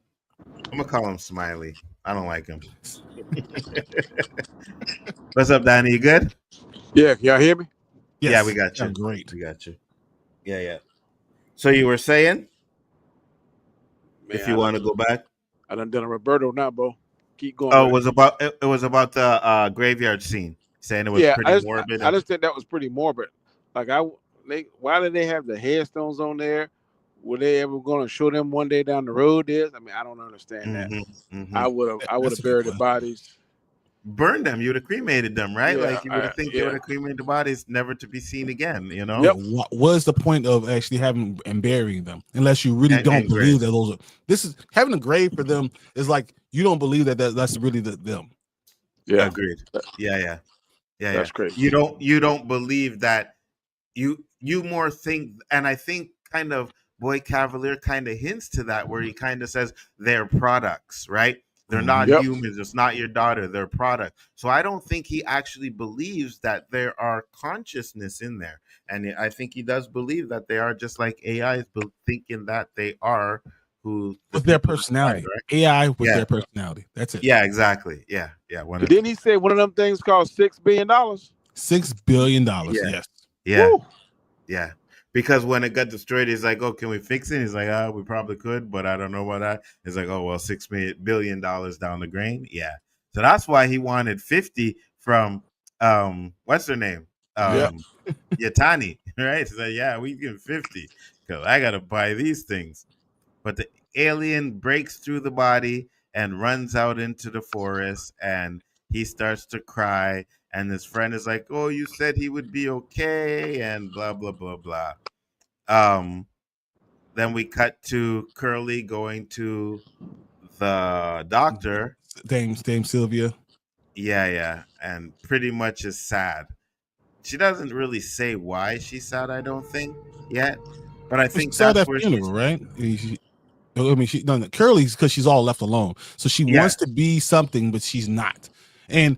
I'm gonna call him Smiley. I don't like him. What's up, Danny? You good? Yeah, can y'all hear me? Yes. Yeah, we got you. Great. We got you. Yeah. So you were saying, if you want to go back, I done a Roberto now, bro. Keep going. Oh, it was about the graveyard scene, saying it was pretty morbid. I just think that was pretty morbid. Like why did they have the headstones on there? Were they ever going to show them one day down the road? I mean, I don't understand that. I would have buried the bodies. Burned them. You would have cremated them, right? Yeah, like you would have think they would have cremated the bodies, never to be seen again. You know. Yep. What is the point of actually having and burying them, unless you really don't believe that those are? This is having a grave for them is like you don't believe that's really them. Yeah, agreed. Yeah. That's crazy. You don't believe that. You more think, and I think kind of Boy Kavalier kind of hints to that, where he kind of says they're products, right? They're not humans. It's not your daughter. They're product. So I don't think he actually believes that there are consciousness in there. And I think he does believe that they are just like AIs, but thinking that they are with their personality. Right? AI with their personality. That's it. Yeah, exactly. Yeah. Didn't he say one of them things called $6 billion? $6 billion. Yes. Yeah. Woo. Yeah. Because when it got destroyed, he's like, "Oh, can we fix it?" He's like, we probably could, but I don't know about that." He's like, "Oh, well, $6 billion down the drain." Yeah. So that's why he wanted 50 from what's her name? Yutani, right? He's like, "Yeah, we give 50 because I gotta buy these things." But the alien breaks through the body and runs out into the forest, and he starts to cry. And his friend is like, "Oh, you said he would be okay," and blah blah blah blah. Then we cut to Curly going to the doctor. Dame Sylvia. Yeah, and pretty much is sad. She doesn't really say why she's sad, I don't think yet, but I think that's that where funeral, right? Curly's because she's all left alone, so she wants to be something, but she's not. And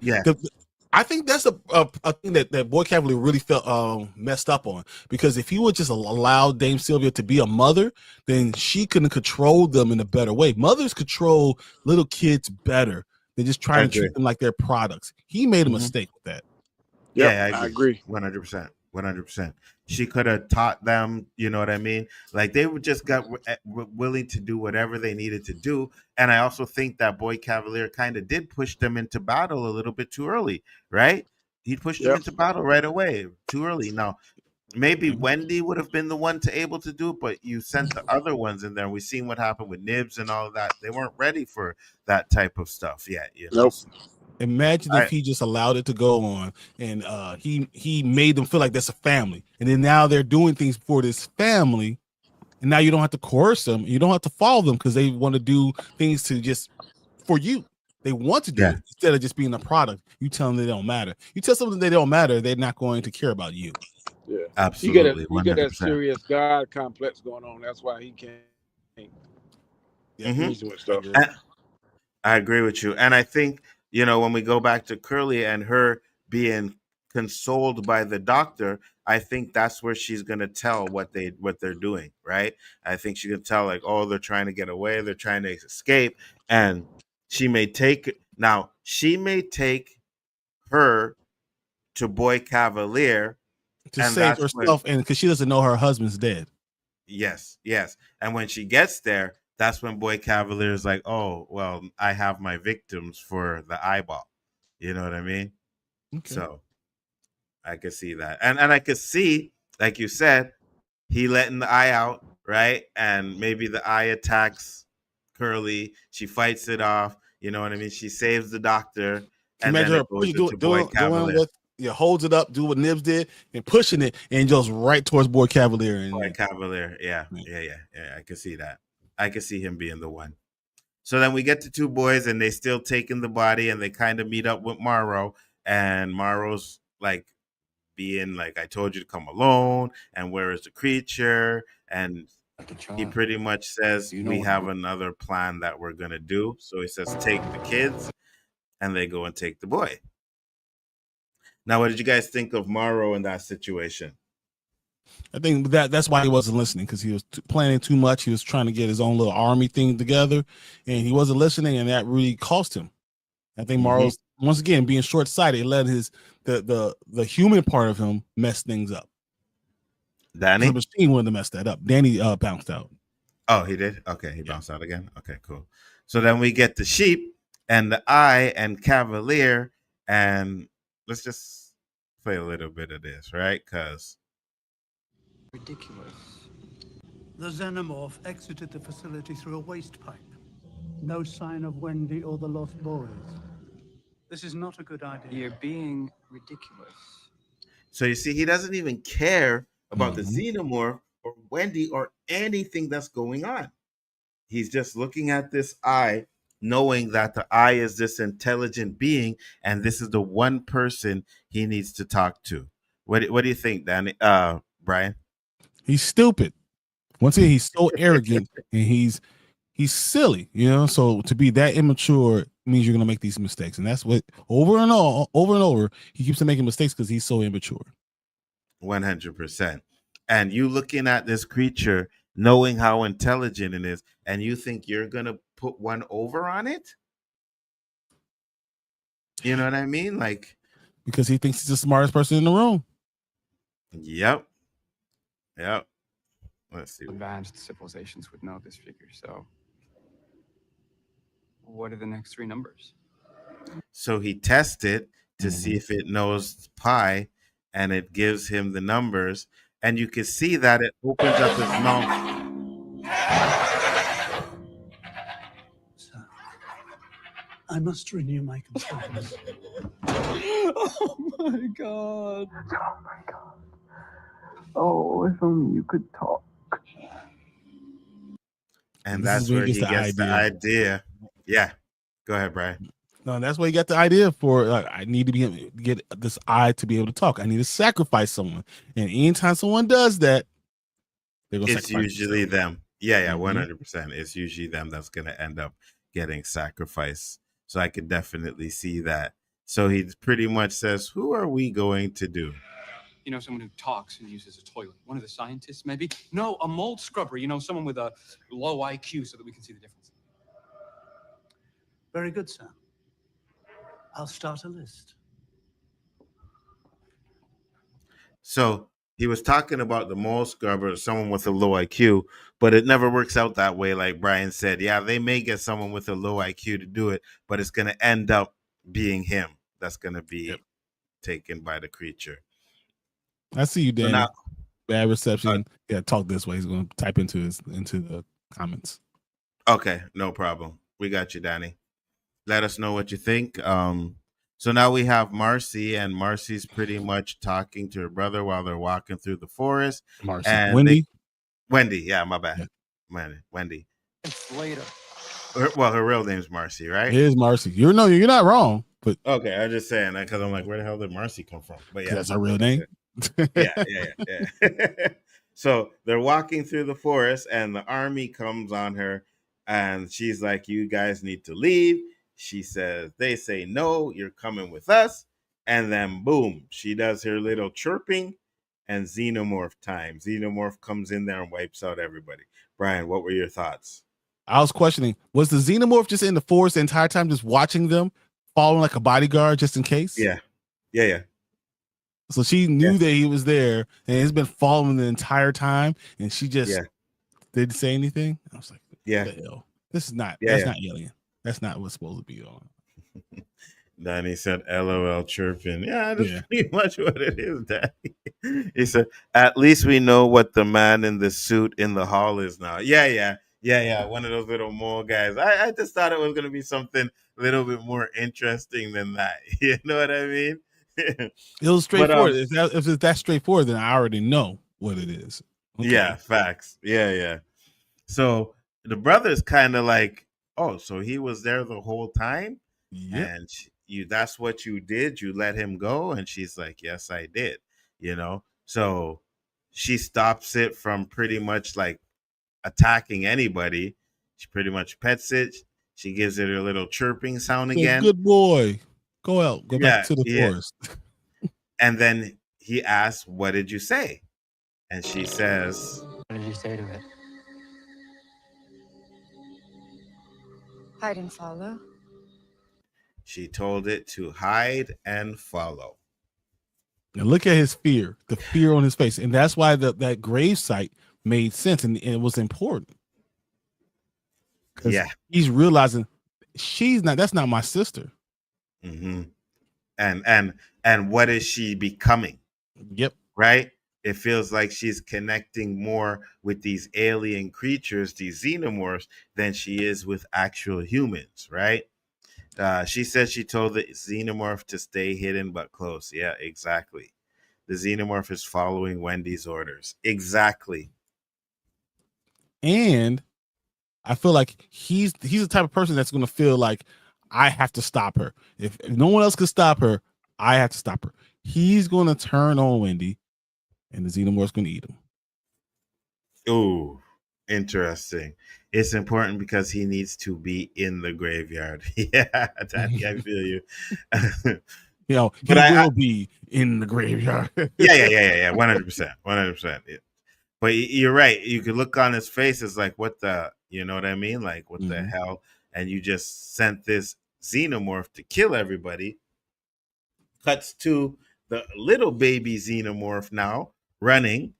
I think that's a thing that Boy Kavalier really felt messed up on, because if he would just allow Dame Sylvia to be a mother, then she couldn't control them in a better way. Mothers control little kids better than just trying to treat them like they're products. He made a mistake with that. Yeah, I agree. 100%. She could have taught them, you know what I mean? Like they would just got willing to do whatever they needed to do. And I also think that Boy Kavalier kind of did push them into battle a little bit too early, right? He pushed them into battle right away, too early. Now, maybe Wendy would have been the one to able to do it, but you sent the other ones in there. And we've seen what happened with Nibs and all of that. They weren't ready for that type of stuff yet. You know. Nope. Imagine if he just allowed it to go on, and he made them feel like that's a family, and then now they're doing things for this family, and now you don't have to coerce them, you don't have to follow them because they want to do things to just for you. They want to do it instead of just being a product. You tell them they don't matter. You tell someone they don't matter, they're not going to care about you. Yeah, absolutely. You get that serious God complex going on. That's why he can't. Reason with stuff. I agree with you, and I think when we go back to Curly and her being consoled by the doctor, I think that's where she's gonna tell what they're doing, right? I think she's gonna tell like, oh, they're trying to get away, they're trying to escape, and she may take her to Boy Kavalier to save herself, and because she doesn't know her husband's dead. Yes. And when she gets there, that's when Boy Kavalier is like, oh, well, I have my victims for the eyeball. You know what I mean? Okay. So I could see that. And I could see, like you said, he letting the eye out, right? And maybe the eye attacks Curly. She fights it off. You know what I mean? She saves the doctor. And then it goes into Boy Kavalier. Holds it up, do what Nibs did, and pushing it, and goes right towards Boy Kavalier. Boy Kavalier, yeah. I can see that. I can see him being the one. So then we get to two boys, and they still taking the body, and they kind of meet up with Morrow, and Morrow's like being like, I told you to come alone, and where is the creature? And he pretty much says, we have another plan that we're going to do. So he says, take the kids, and they go and take the boy. Now, what did you guys think of Morrow in that situation? I think that's why he wasn't listening, because he was planning too much. He was trying to get his own little army thing together, and he wasn't listening, and that really cost him. I think Morrow's once again being short-sighted, let the human part of him mess things up. Danny, the machine wanted to mess that up. Danny bounced out. Oh, he did. Okay, he bounced out again. Okay, cool. So then we get the sheep and the eye and Kavalier, and let's just play a little bit of this, right? Because ridiculous. The Xenomorph exited the facility through a waste pipe. No sign of Wendy or the lost boys. This is not a good idea. You're being ridiculous. So you see, he doesn't even care about the Xenomorph or Wendy or anything that's going on. He's just looking at this eye, knowing that the eye is this intelligent being, and this is the one person he needs to talk to. What do you think, Danny? Brian? He's stupid. Once again, he's so arrogant, and he's silly, so to be that immature means you're going to make these mistakes, and that's what over and over he keeps on making mistakes because he's so immature. 100%. And you looking at this creature, knowing how intelligent it is, and you think you're going to put one over on it? You know what I mean? Like, because he thinks he's the smartest person in the room. Yep. Let's see. Advanced civilizations would know this figure. So what are the next three numbers? So he tested to see if it knows pi, and it gives him the numbers, and you can see that it opens up his mouth. Sir, I must renew my compliance. Oh my god. Oh, if only you could talk. And that's where he gets the idea. Yeah. Go ahead, Brian. No, that's where he got the idea for. I need to get this eye to be able to talk. I need to sacrifice someone, and anytime someone does that, it's usually them. Yeah, 100%. It's usually them that's going to end up getting sacrificed. So I could definitely see that. So he pretty much says, "Who are we going to do?" Someone who talks and uses a toilet. One of the scientists, maybe? No, a mold scrubber. Someone with a low IQ so that we can see the difference. Very good, sir. I'll start a list. So he was talking about the mold scrubber, someone with a low IQ, but it never works out that way. Like Brian said, yeah, they may get someone with a low IQ to do it, but it's going to end up being him that's going to be taken by the creature. I see you, Danny. Bad reception. Yeah, talk this way. He's going to type into the comments. Okay, no problem. We got you, Danny. Let us know what you think. So now we have Marcy, and Marcy's pretty much talking to her brother while they're walking through the forest. Marcy. And Wendy? Wendy, yeah, my bad. Yeah. Wendy. Later. Her real name's Marcy, right? It is Marcy. You're not wrong. But okay, I'm just saying that because I'm like, where the hell did Marcy come from? But yeah, that's her real name. yeah. So they're walking through the forest, and the army comes on her, and she's like, "You guys need to leave." She says, "They say no. You're coming with us." And then boom, she does her little chirping, and Xenomorph time. Xenomorph comes in there and wipes out everybody. Brian, what were your thoughts? I was questioning, was the Xenomorph just in the forest the entire time, just watching them, following like a bodyguard just in case? Yeah. So she knew that he was there, and he's been following the entire time, and she just didn't say anything. I was like, yeah, what the hell? This is not that's not alien. That's not what's supposed to be on. Danny said, LOL chirping. Yeah, that's pretty much what it is, Danny. He said, at least we know what the man in the suit in the hall is now. Yeah. One of those little mole guys. I just thought it was going to be something a little bit more interesting than that. You know what I mean? It was straightforward. If it's that straightforward, then I already know what it is. Okay. Yeah, facts. Yeah. So the brother's kind of like, oh, so he was there the whole time? Yep. And that's what you did? You let him go? And she's like, yes, I did. You know? So she stops it from pretty much like attacking anybody. She pretty much pets it. She gives it a little chirping sound again. Good boy. Go out. Go back to the forest. And then he asks, what did you say? And she says, what did you say to it? Hide and follow. She told it to hide and follow. Now look at his fear, the fear on his face. And that's why that grave site made sense, and it was important. Yeah. He's realizing that's not my sister. Mm-hmm. And what is she becoming? Yep. Right? It feels like she's connecting more with these alien creatures, these xenomorphs, than she is with actual humans, right? She said she told the xenomorph to stay hidden but close. Yeah, exactly. The xenomorph is following Wendy's orders. Exactly. And I feel like he's the type of person that's going to feel like, I have to stop her. If no one else can stop her, I have to stop her. He's going to turn on Wendy, and the xenomorph's going to eat him. Ooh, interesting. It's important because he needs to be in the graveyard. Yeah, Daddy, I feel you. He will be in the graveyard. Yeah. 100%. But you're right. You could look on his face as like, what the, you know what I mean? Like, what the hell? And you just sent this xenomorph to kill everybody. Cuts to the little baby xenomorph now running.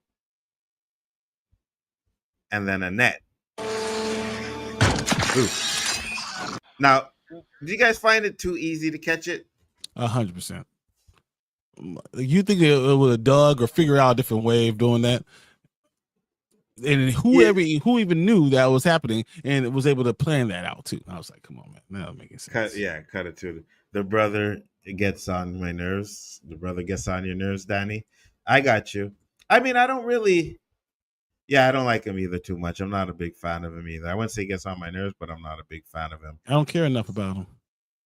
And then a net. Ooh. Now, do you guys find it too easy to catch it? 100%. You think it would have dug or figure out a different way of doing that? And who even knew that was happening and was able to plan that out too. I was like, come on, man, that don't make sense. Cut it to the brother. It gets on my nerves. The brother gets on your nerves, Danny. I got you. I mean, I don't like him either too much. I'm not a big fan of him either. I wouldn't say he gets on my nerves, but I'm not a big fan of him. I don't care enough about him.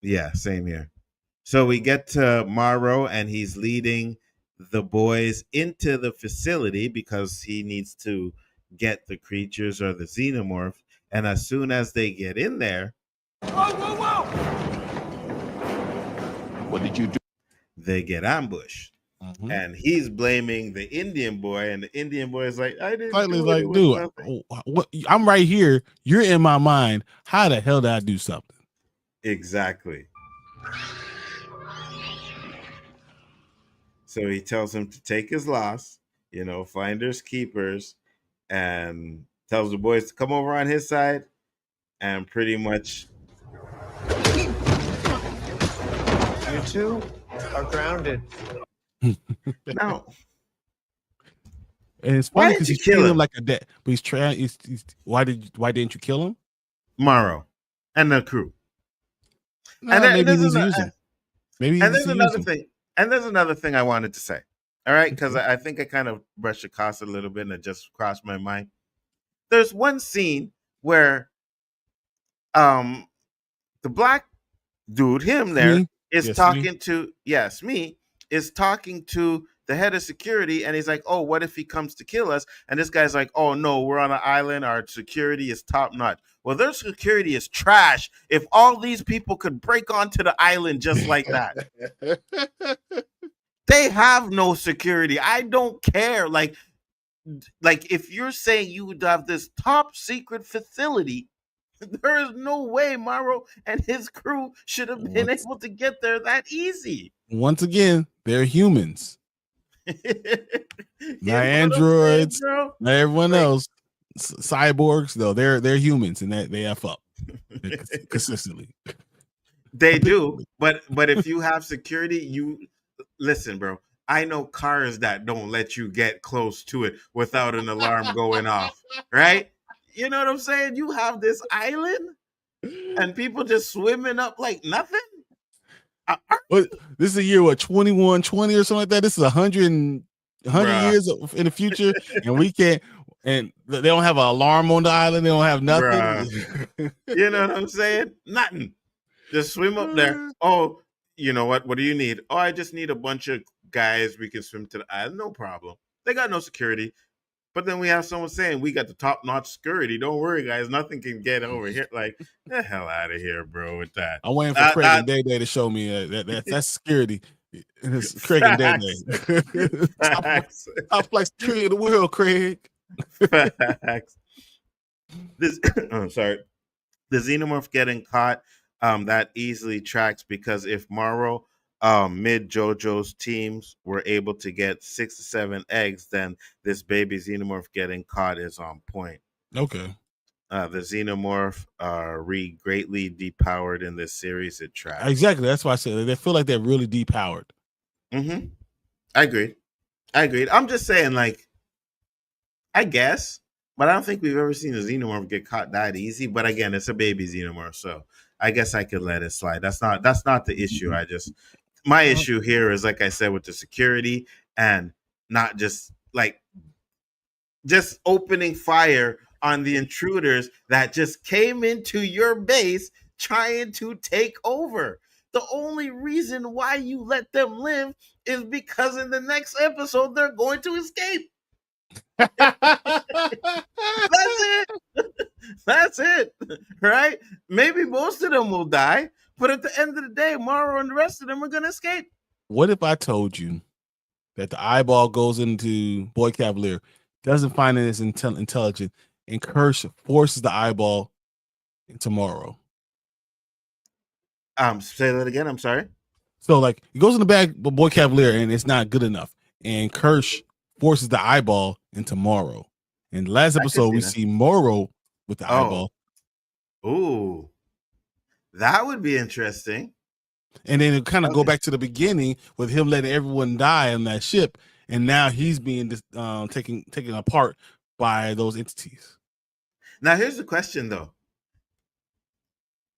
Yeah, same here. So we get to Morrow, and he's leading the boys into the facility because he needs to get the creatures or the xenomorph. And as soon as they get in there, Whoa! What did you do? They get ambushed. Mm-hmm. And he's blaming the Indian boy, and the Indian boy is like, I didn't do it. Dude, I'm right here. You're in my mind. How the hell did I do something? Exactly. So he tells him to take his loss, finders keepers, and tells the boys to come over on his side, and pretty much you two are grounded. Now, And it's Why funny didn't because you he's kill treating him him? like a debt. But he's trying. Why didn't you kill him? Morrow and the crew. No, maybe he needs to use him. Maybe and there's another thing. And there's another thing I wanted to say. All right, because I think I kind of brushed across it a little bit and it just crossed my mind. There's one scene where the black dude, him there, is talking to Smee is talking to the head of security, and he's like, "Oh, what if he comes to kill us?" And this guy's like, "Oh no, we're on an island. Our security is top notch." Well, their security is trash. If all these people could break onto the island just like that, they have no security. I don't care. Like if you're saying you would have this top secret facility, there is no way Morrow and his crew should have been able to get there that easy. Once again, they're humans. Not androids, saying, not everyone else. Cyborgs, though, they're humans, and they F up consistently. They do, but if you have security, you listen, bro. I know cars that don't let you get close to it without an alarm going off, right? You know what I'm saying? You have this island, and people just swimming up like nothing. This is a year, 2120 or something like that. This is 100 years in the future, and we can't. And they don't have an alarm on the island. They don't have nothing. You know what I'm saying? Nothing. Just swim up there. Oh, you know what? What do you need? Oh, I just need a bunch of guys. We can swim to the island. No problem. They got no security. But then we have someone saying we got the top-notch security. Don't worry, guys. Nothing can get over here. Like, the hell out of here, bro, with that. I'm waiting for Craig and Day Day to show me that's security. It's Craig and Day Day. Top flight security in the world, Craig. Facts. Sorry. The Xenomorph getting caught, that easily tracks, because if Morrow mid JoJo's teams were able to get 6 to 7 eggs, then this baby Xenomorph getting caught is on point. Okay. The Xenomorph greatly depowered in this series. It tracks. Exactly. That's why I said they feel like they're really depowered. Mm-hmm. I agreed. I'm just saying, like, I guess, but I don't think we've ever seen a Xenomorph get caught that easy. But again, it's a baby Xenomorph, so I guess I could let it slide. That's not the issue. My issue here is, like I said, with the security and not just opening fire on the intruders that just came into your base trying to take over. The only reason why you let them live is because in the next episode they're going to escape. That's it. That's it. Right? Maybe most of them will die, but at the end of the day, Morrow and the rest of them are going to escape. What if I told you that the eyeball goes into Boy Kavalier, doesn't find it as intelligent, and Kirsh forces the eyeball into Morrow? Say that again. I'm sorry. So, like, it goes in the bag of Boy Kavalier, and it's not good enough, and Kirsh forces the eyeball into Morrow. In the last episode, we see Morrow with the eyeball. Ooh, that would be interesting. And then it kind of go back to the beginning with him letting everyone die on that ship, and now he's being taken apart by those entities. Now, here's the question, though.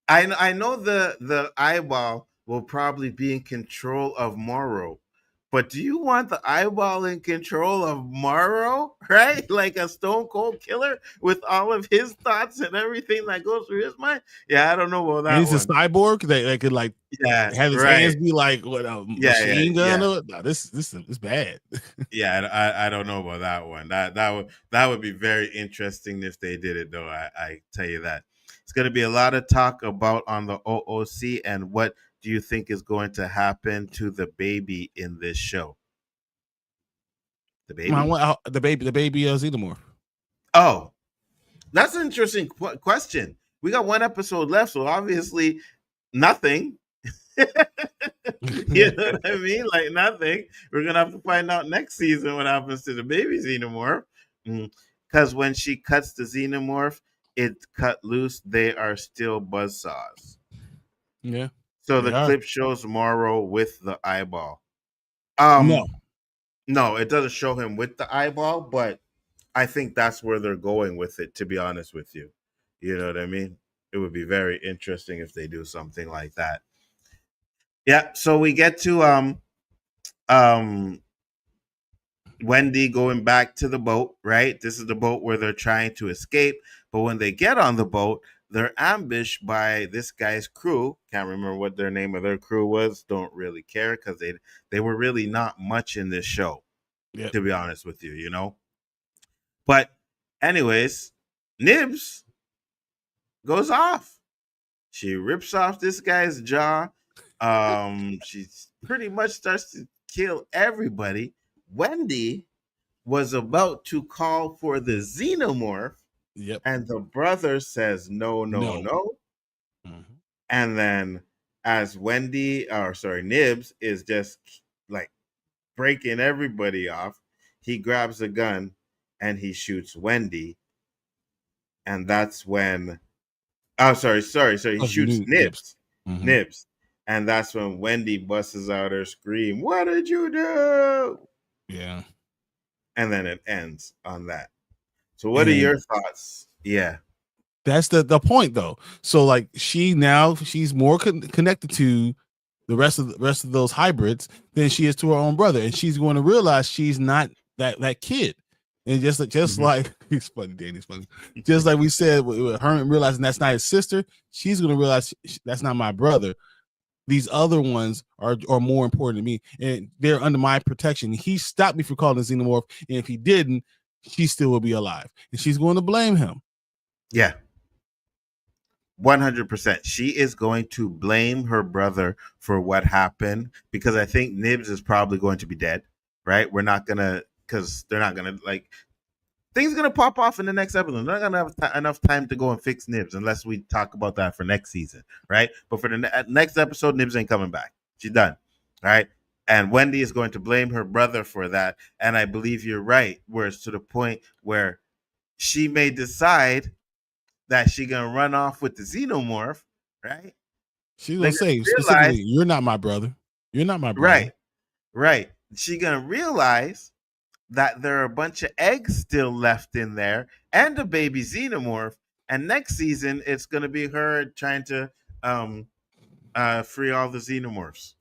I know the eyeball will probably be in control of Morrow, but do you want the eyeball in control of Morrow, right? Like a stone cold killer with all of his thoughts and everything that goes through his mind? Yeah, I don't know about that. And he's a cyborg that could have his hands be like machine gun. Yeah. No, this is bad. Yeah, I don't know about that one. That would be very interesting if they did it, though. I tell you that. It's going to be a lot of talk about on the OOC, and what do you think is going to happen to the baby in this show? The baby? The baby Xenomorph. Oh, that's an interesting question. We got one episode left, so obviously nothing. You know what I mean? Like nothing. We're going to have to find out next season what happens to the baby Xenomorph. Because when she cuts the Xenomorph, it cut loose. They are still buzzsaws. Yeah. So the clip shows Morrow with the eyeball. No. No, it doesn't show him with the eyeball, but I think that's where they're going with it, to be honest with you. You know what I mean? It would be very interesting if they do something like that. Yeah, so we get to um Wendy going back to the boat, right? This is the boat where they're trying to escape, but when they get on the boat, they're ambushed by this guy's crew. Can't remember what their name of their crew was. Don't really care because they were really not much in this show, to be honest with you, you know. But anyways, Nibs goes off. She rips off this guy's jaw. She pretty much starts to kill everybody. Wendy was about to call for the Xenomorph. Yep. And the brother says no. Mm-hmm. And then as Nibs is just like breaking everybody off, he grabs a gun and he shoots Wendy. And that's when he shoots Nibs. Mm-hmm. Nibs. And that's when Wendy busts out her scream, "What did you do?" Yeah. And then it ends on that. So what are your thoughts? Yeah. That's the point though. So like she's more connected to the rest of those hybrids than she is to her own brother, and she's going to realize she's not that kid. And just like he's funny, Danny's funny. Just like we said, with her realizing that's not his sister, she's going to realize that's not my brother. These other ones are more important to me, and they're under my protection. He stopped me from calling the Xenomorph, and if he didn't, she still will be alive, and she's going to blame him. Yeah. 100%. She is going to blame her brother for what happened because I think Nibs is probably going to be dead, right? Because they're not going to, like, things are going to pop off in the next episode. They're not going to have enough time to go and fix Nibs unless we talk about that for next season, right? But for the next episode, Nibs ain't coming back. She's done, right? And Wendy is going to blame her brother for that. And I believe you're right, where it's to the point where she may decide that she gonna run off with the Xenomorph, right? She's gonna say specifically, "You're not my brother. You're not my brother." Right. She gonna realize that there are a bunch of eggs still left in there and a baby Xenomorph. And next season, it's gonna be her trying to free all the Xenomorphs.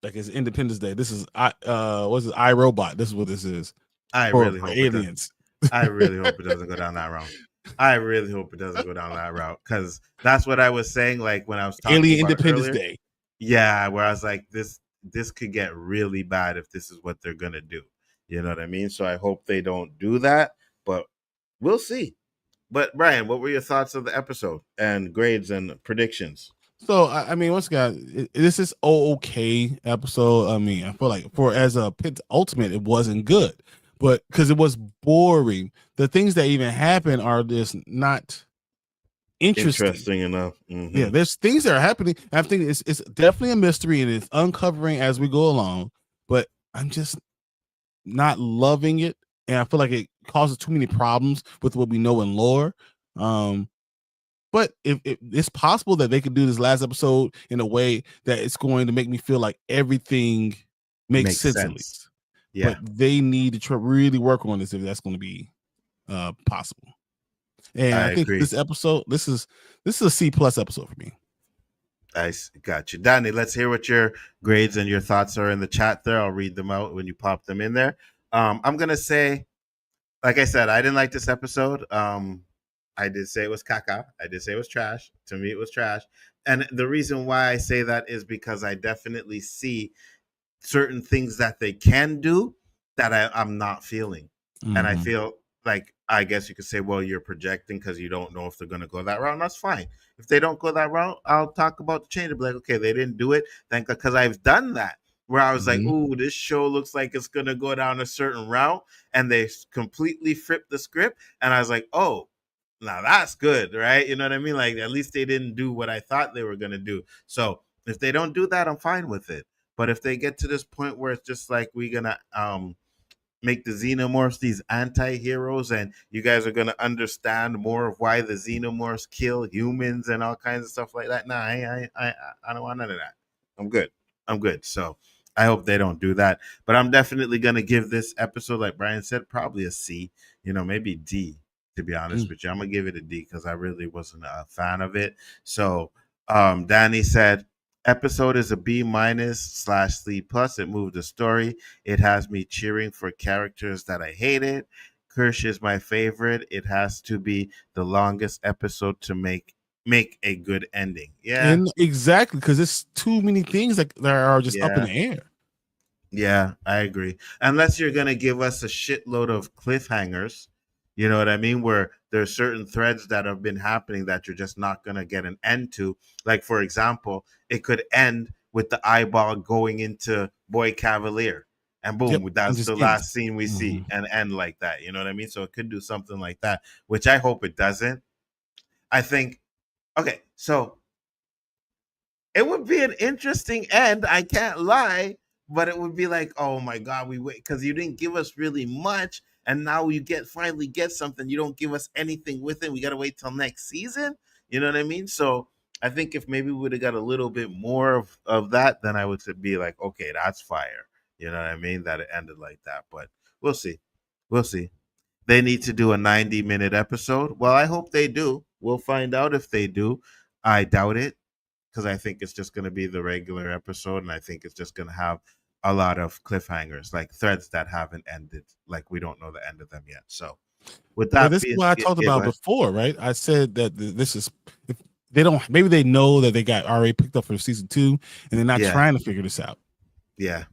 Like it's Independence Day. This is what's it? iRobot. This is what this is. I really hope aliens. I really hope it doesn't go down that route. I really hope it doesn't go down that route because that's what I was saying. Like when I was talking Alien about Independence earlier. Day. Yeah, where I was like, this could get really bad if this is what they're gonna do. You know what I mean? So I hope they don't do that, but we'll see. But Brian, what were your thoughts of the episode and grades and predictions? So I mean, once again, this is okay episode. I mean, I feel like as a Pit Ultimate, it wasn't good, but because it was boring. The things that even happen are just not interesting enough. Mm-hmm. Yeah, there's things that are happening. I think it's definitely a mystery and it's uncovering as we go along. But I'm just not loving it, and I feel like it causes too many problems with what we know in lore. But if it's possible that they could do this last episode in a way that it's going to make me feel like everything makes sense. At least. Yeah. But they need to really work on this if that's going to be possible. And I think agree. this episode, this is a C+ episode for me. Nice, got you, Danny. Let's hear what your grades and your thoughts are in the chat there. I'll read them out when you pop them in there. I'm gonna say, like I said, I didn't like this episode. I did say it was caca. I did say it was trash. To me, it was trash. And the reason why I say that is because I definitely see certain things that they can do that I'm not feeling. Mm-hmm. And I feel like, I guess you could say, well, you're projecting because you don't know if they're going to go that route. And that's fine. If they don't go that route, I'll talk about the change. I'll be like, okay, they didn't do it. Then because I've done that where I was like, ooh, this show looks like it's going to go down a certain route. And they completely flipped the script. And I was like, oh, now that's good, right? You know what I mean? Like, at least they didn't do what I thought they were going to do. So if they don't do that, I'm fine with it. But if they get to this point where it's just like, we're going to make the Xenomorphs these anti-heroes and you guys are going to understand more of why the Xenomorphs kill humans and all kinds of stuff like that. Nah, I don't want none of that. I'm good. So I hope they don't do that. But I'm definitely going to give this episode, like Brian said, probably a C, maybe D, to be honest with you. I'm going to give it a D because I really wasn't a fan of it. So Danny said, episode is a B-/C+. It moved the story. It has me cheering for characters that I hated. Kirsh is my favorite. It has to be the longest episode to make a good ending. Yeah, and exactly, because it's too many things that are just up in the air. Yeah, I agree. Unless you're gonna give us a shitload of cliffhangers, you know what I mean? Where there's certain threads that have been happening that you're just not gonna get an end to. Like, for example, it could end with the eyeball going into Boy Kavalier. And boom, that's the last scene we see, and end like that. You know what I mean? So it could do something like that, which I hope it doesn't. I think, okay, so it would be an interesting end. I can't lie, but it would be like, oh my God, we wait because you didn't give us really much, and now you finally get something. You don't give us anything with it. We got to wait till next season. You know what I mean? So I think if maybe we would have got a little bit more of that, then I would be like, okay, that's fire. You know what I mean? That it ended like that. But we'll see. We'll see. They need to do a 90-minute episode. Well, I hope they do. We'll find out if they do. I doubt it because I think it's just going to be the regular episode, and I think it's just going to have a lot of cliffhangers, like threads that haven't ended. Like we don't know the end of them yet. So with that, this is what I talked about before, right? I said that this is, if they don't, maybe they know that they got already picked up for season 2, and they're not trying to figure this out. Yeah.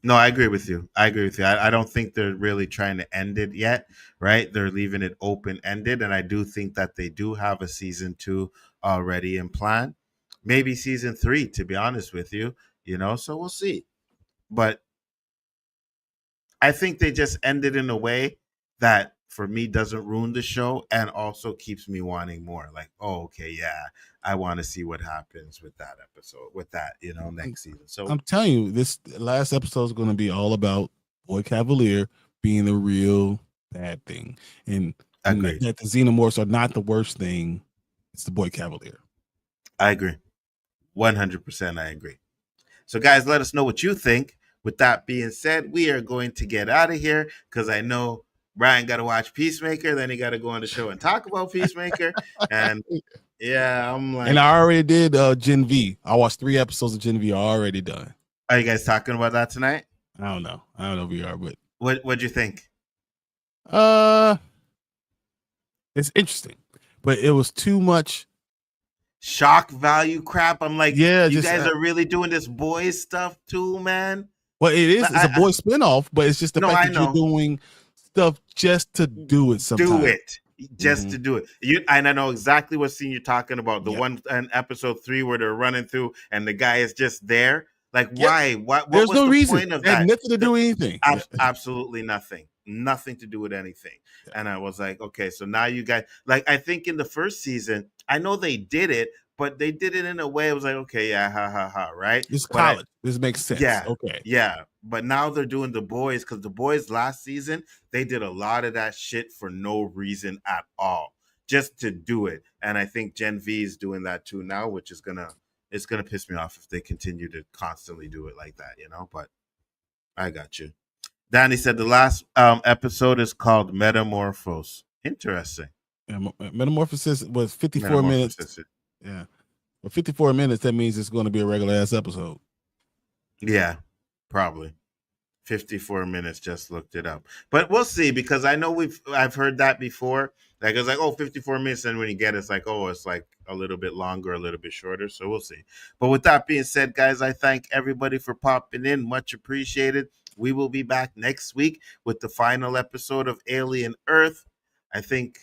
No, I agree with you. I don't think they're really trying to end it yet, right? They're leaving it open-ended, and I do think that they do have a season 2 already in plan. Maybe season 3, to be honest with you, so we'll see. But I think they just ended in a way that, for me, doesn't ruin the show and also keeps me wanting more. Like, oh, okay, yeah, I want to see what happens with that episode, with that, next season. So I'm telling you, this last episode is going to be all about Boy Kavalier being the real bad thing, and that the Xenomorphs are not the worst thing. It's the Boy Kavalier. I agree. 100% I agree. So, guys, let us know what you think. With that being said, we are going to get out of here because I know Brian got to watch Peacemaker. Then he got to go on the show and talk about Peacemaker. And yeah, I'm like. And I already did Gen V. I watched 3 episodes of Gen V already done. Are you guys talking about that tonight? I don't know if we are, but. What'd you think? It's interesting, but it was too much shock value crap. I'm like, yeah, you guys are really doing this boys stuff too, man. Well, it is. It's a boy spinoff, but it's just the fact that you're doing stuff just to do it. Sometimes do it just to do it. And I know exactly what scene you're talking about. The one in episode 3 where they're running through and the guy is just there. Like, why? What There's was no the reason. point of It had that? nothing to do with anything. Absolutely nothing. Nothing to do with anything. Yeah. And I was like, okay, so now you guys, like, I think in the first season, I know they did it, but they did it in a way. I was like, okay, yeah, ha ha ha, right? It's college. This makes sense. Yeah, okay, yeah. But now they're doing the boys because the boys last season they did a lot of that shit for no reason at all, just to do it. And I think Gen V is doing that too now, which is gonna piss me off if they continue to constantly do it like that, But I got you. Danny said the last episode is called Metamorphose. Interesting. Yeah, Metamorphosis was 54 minutes. Yeah. Well, 54 minutes, that means it's going to be a regular ass episode. Yeah, probably. 54 minutes, just looked it up. But we'll see, because I know I've heard that before. Like, it's like, oh, 54 minutes, and when you get it, it's like, oh, it's like a little bit longer, a little bit shorter. So we'll see. But with that being said, guys, I thank everybody for popping in. Much appreciated. We will be back next week with the final episode of Alien Earth. I think,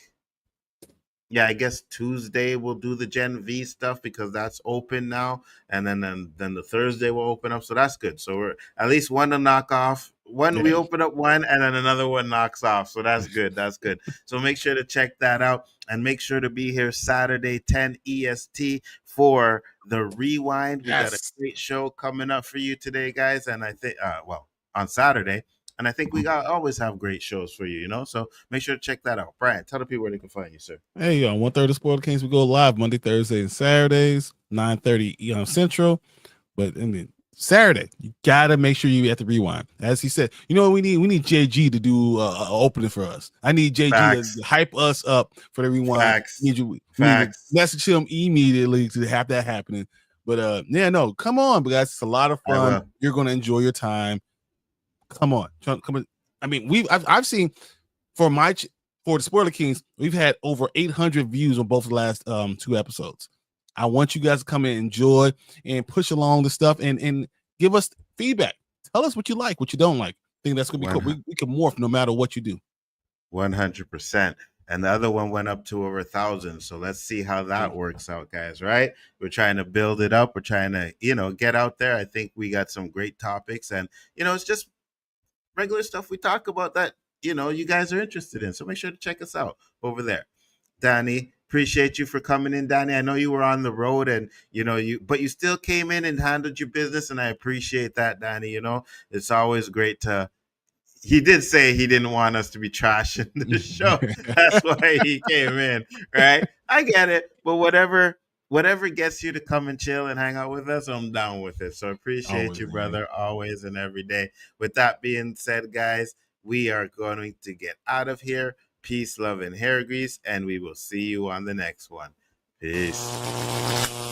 I guess Tuesday we'll do the Gen V stuff because that's open now, and then the Thursday will open up, so that's good. So we're at least one to knock off. We open up one, and then another one knocks off. So that's good. That's good. So make sure to check that out, and make sure to be here Saturday 10 EST for the Rewind. We got a great show coming up for you today, guys, and I think on Saturday. And I think we always have great shows for you, So make sure to check that out. Brian, tell the people where they can find you, sir. Hey, on 1/3 of Spoiler Kings, we go live Monday, Thursday, and Saturdays, 9:30 Central. But Saturday, you gotta make sure you at the rewind. As he said, you know what we need? We need JG to do an opening for us. I need JG to hype us up for the rewind. Facts. We need to message him immediately to have that happening. But yeah, no, come on, guys. It's a lot of fun. You're gonna enjoy your time. Come on, come on. I mean, I've seen for the Spoiler Kings, we've had over 800 views on both the last 2 episodes. I want you guys to come and enjoy and push along the stuff and give us feedback. Tell us what you like, what you don't like. I think that's gonna be cool. We can morph no matter what you do. 100%. And the other one went up to over 1,000. So let's see how that works out, guys. Right? We're trying to build it up. We're trying to, get out there. I think we got some great topics, and it's just regular stuff we talk about that you guys are interested in. So make sure to check us out over there. Danny, appreciate you for coming in, Danny. I know you were on the road and but you still came in and handled your business, and I appreciate that, Danny. It's always great to. He did say he didn't want us to be trashing the show. That's why he came in, right? I get it, but whatever gets you to come and chill and hang out with us, I'm down with it. So appreciate you, brother, always and every day. With that being said, guys, we are going to get out of here. Peace, love, and hair grease, and we will see you on the next one. Peace.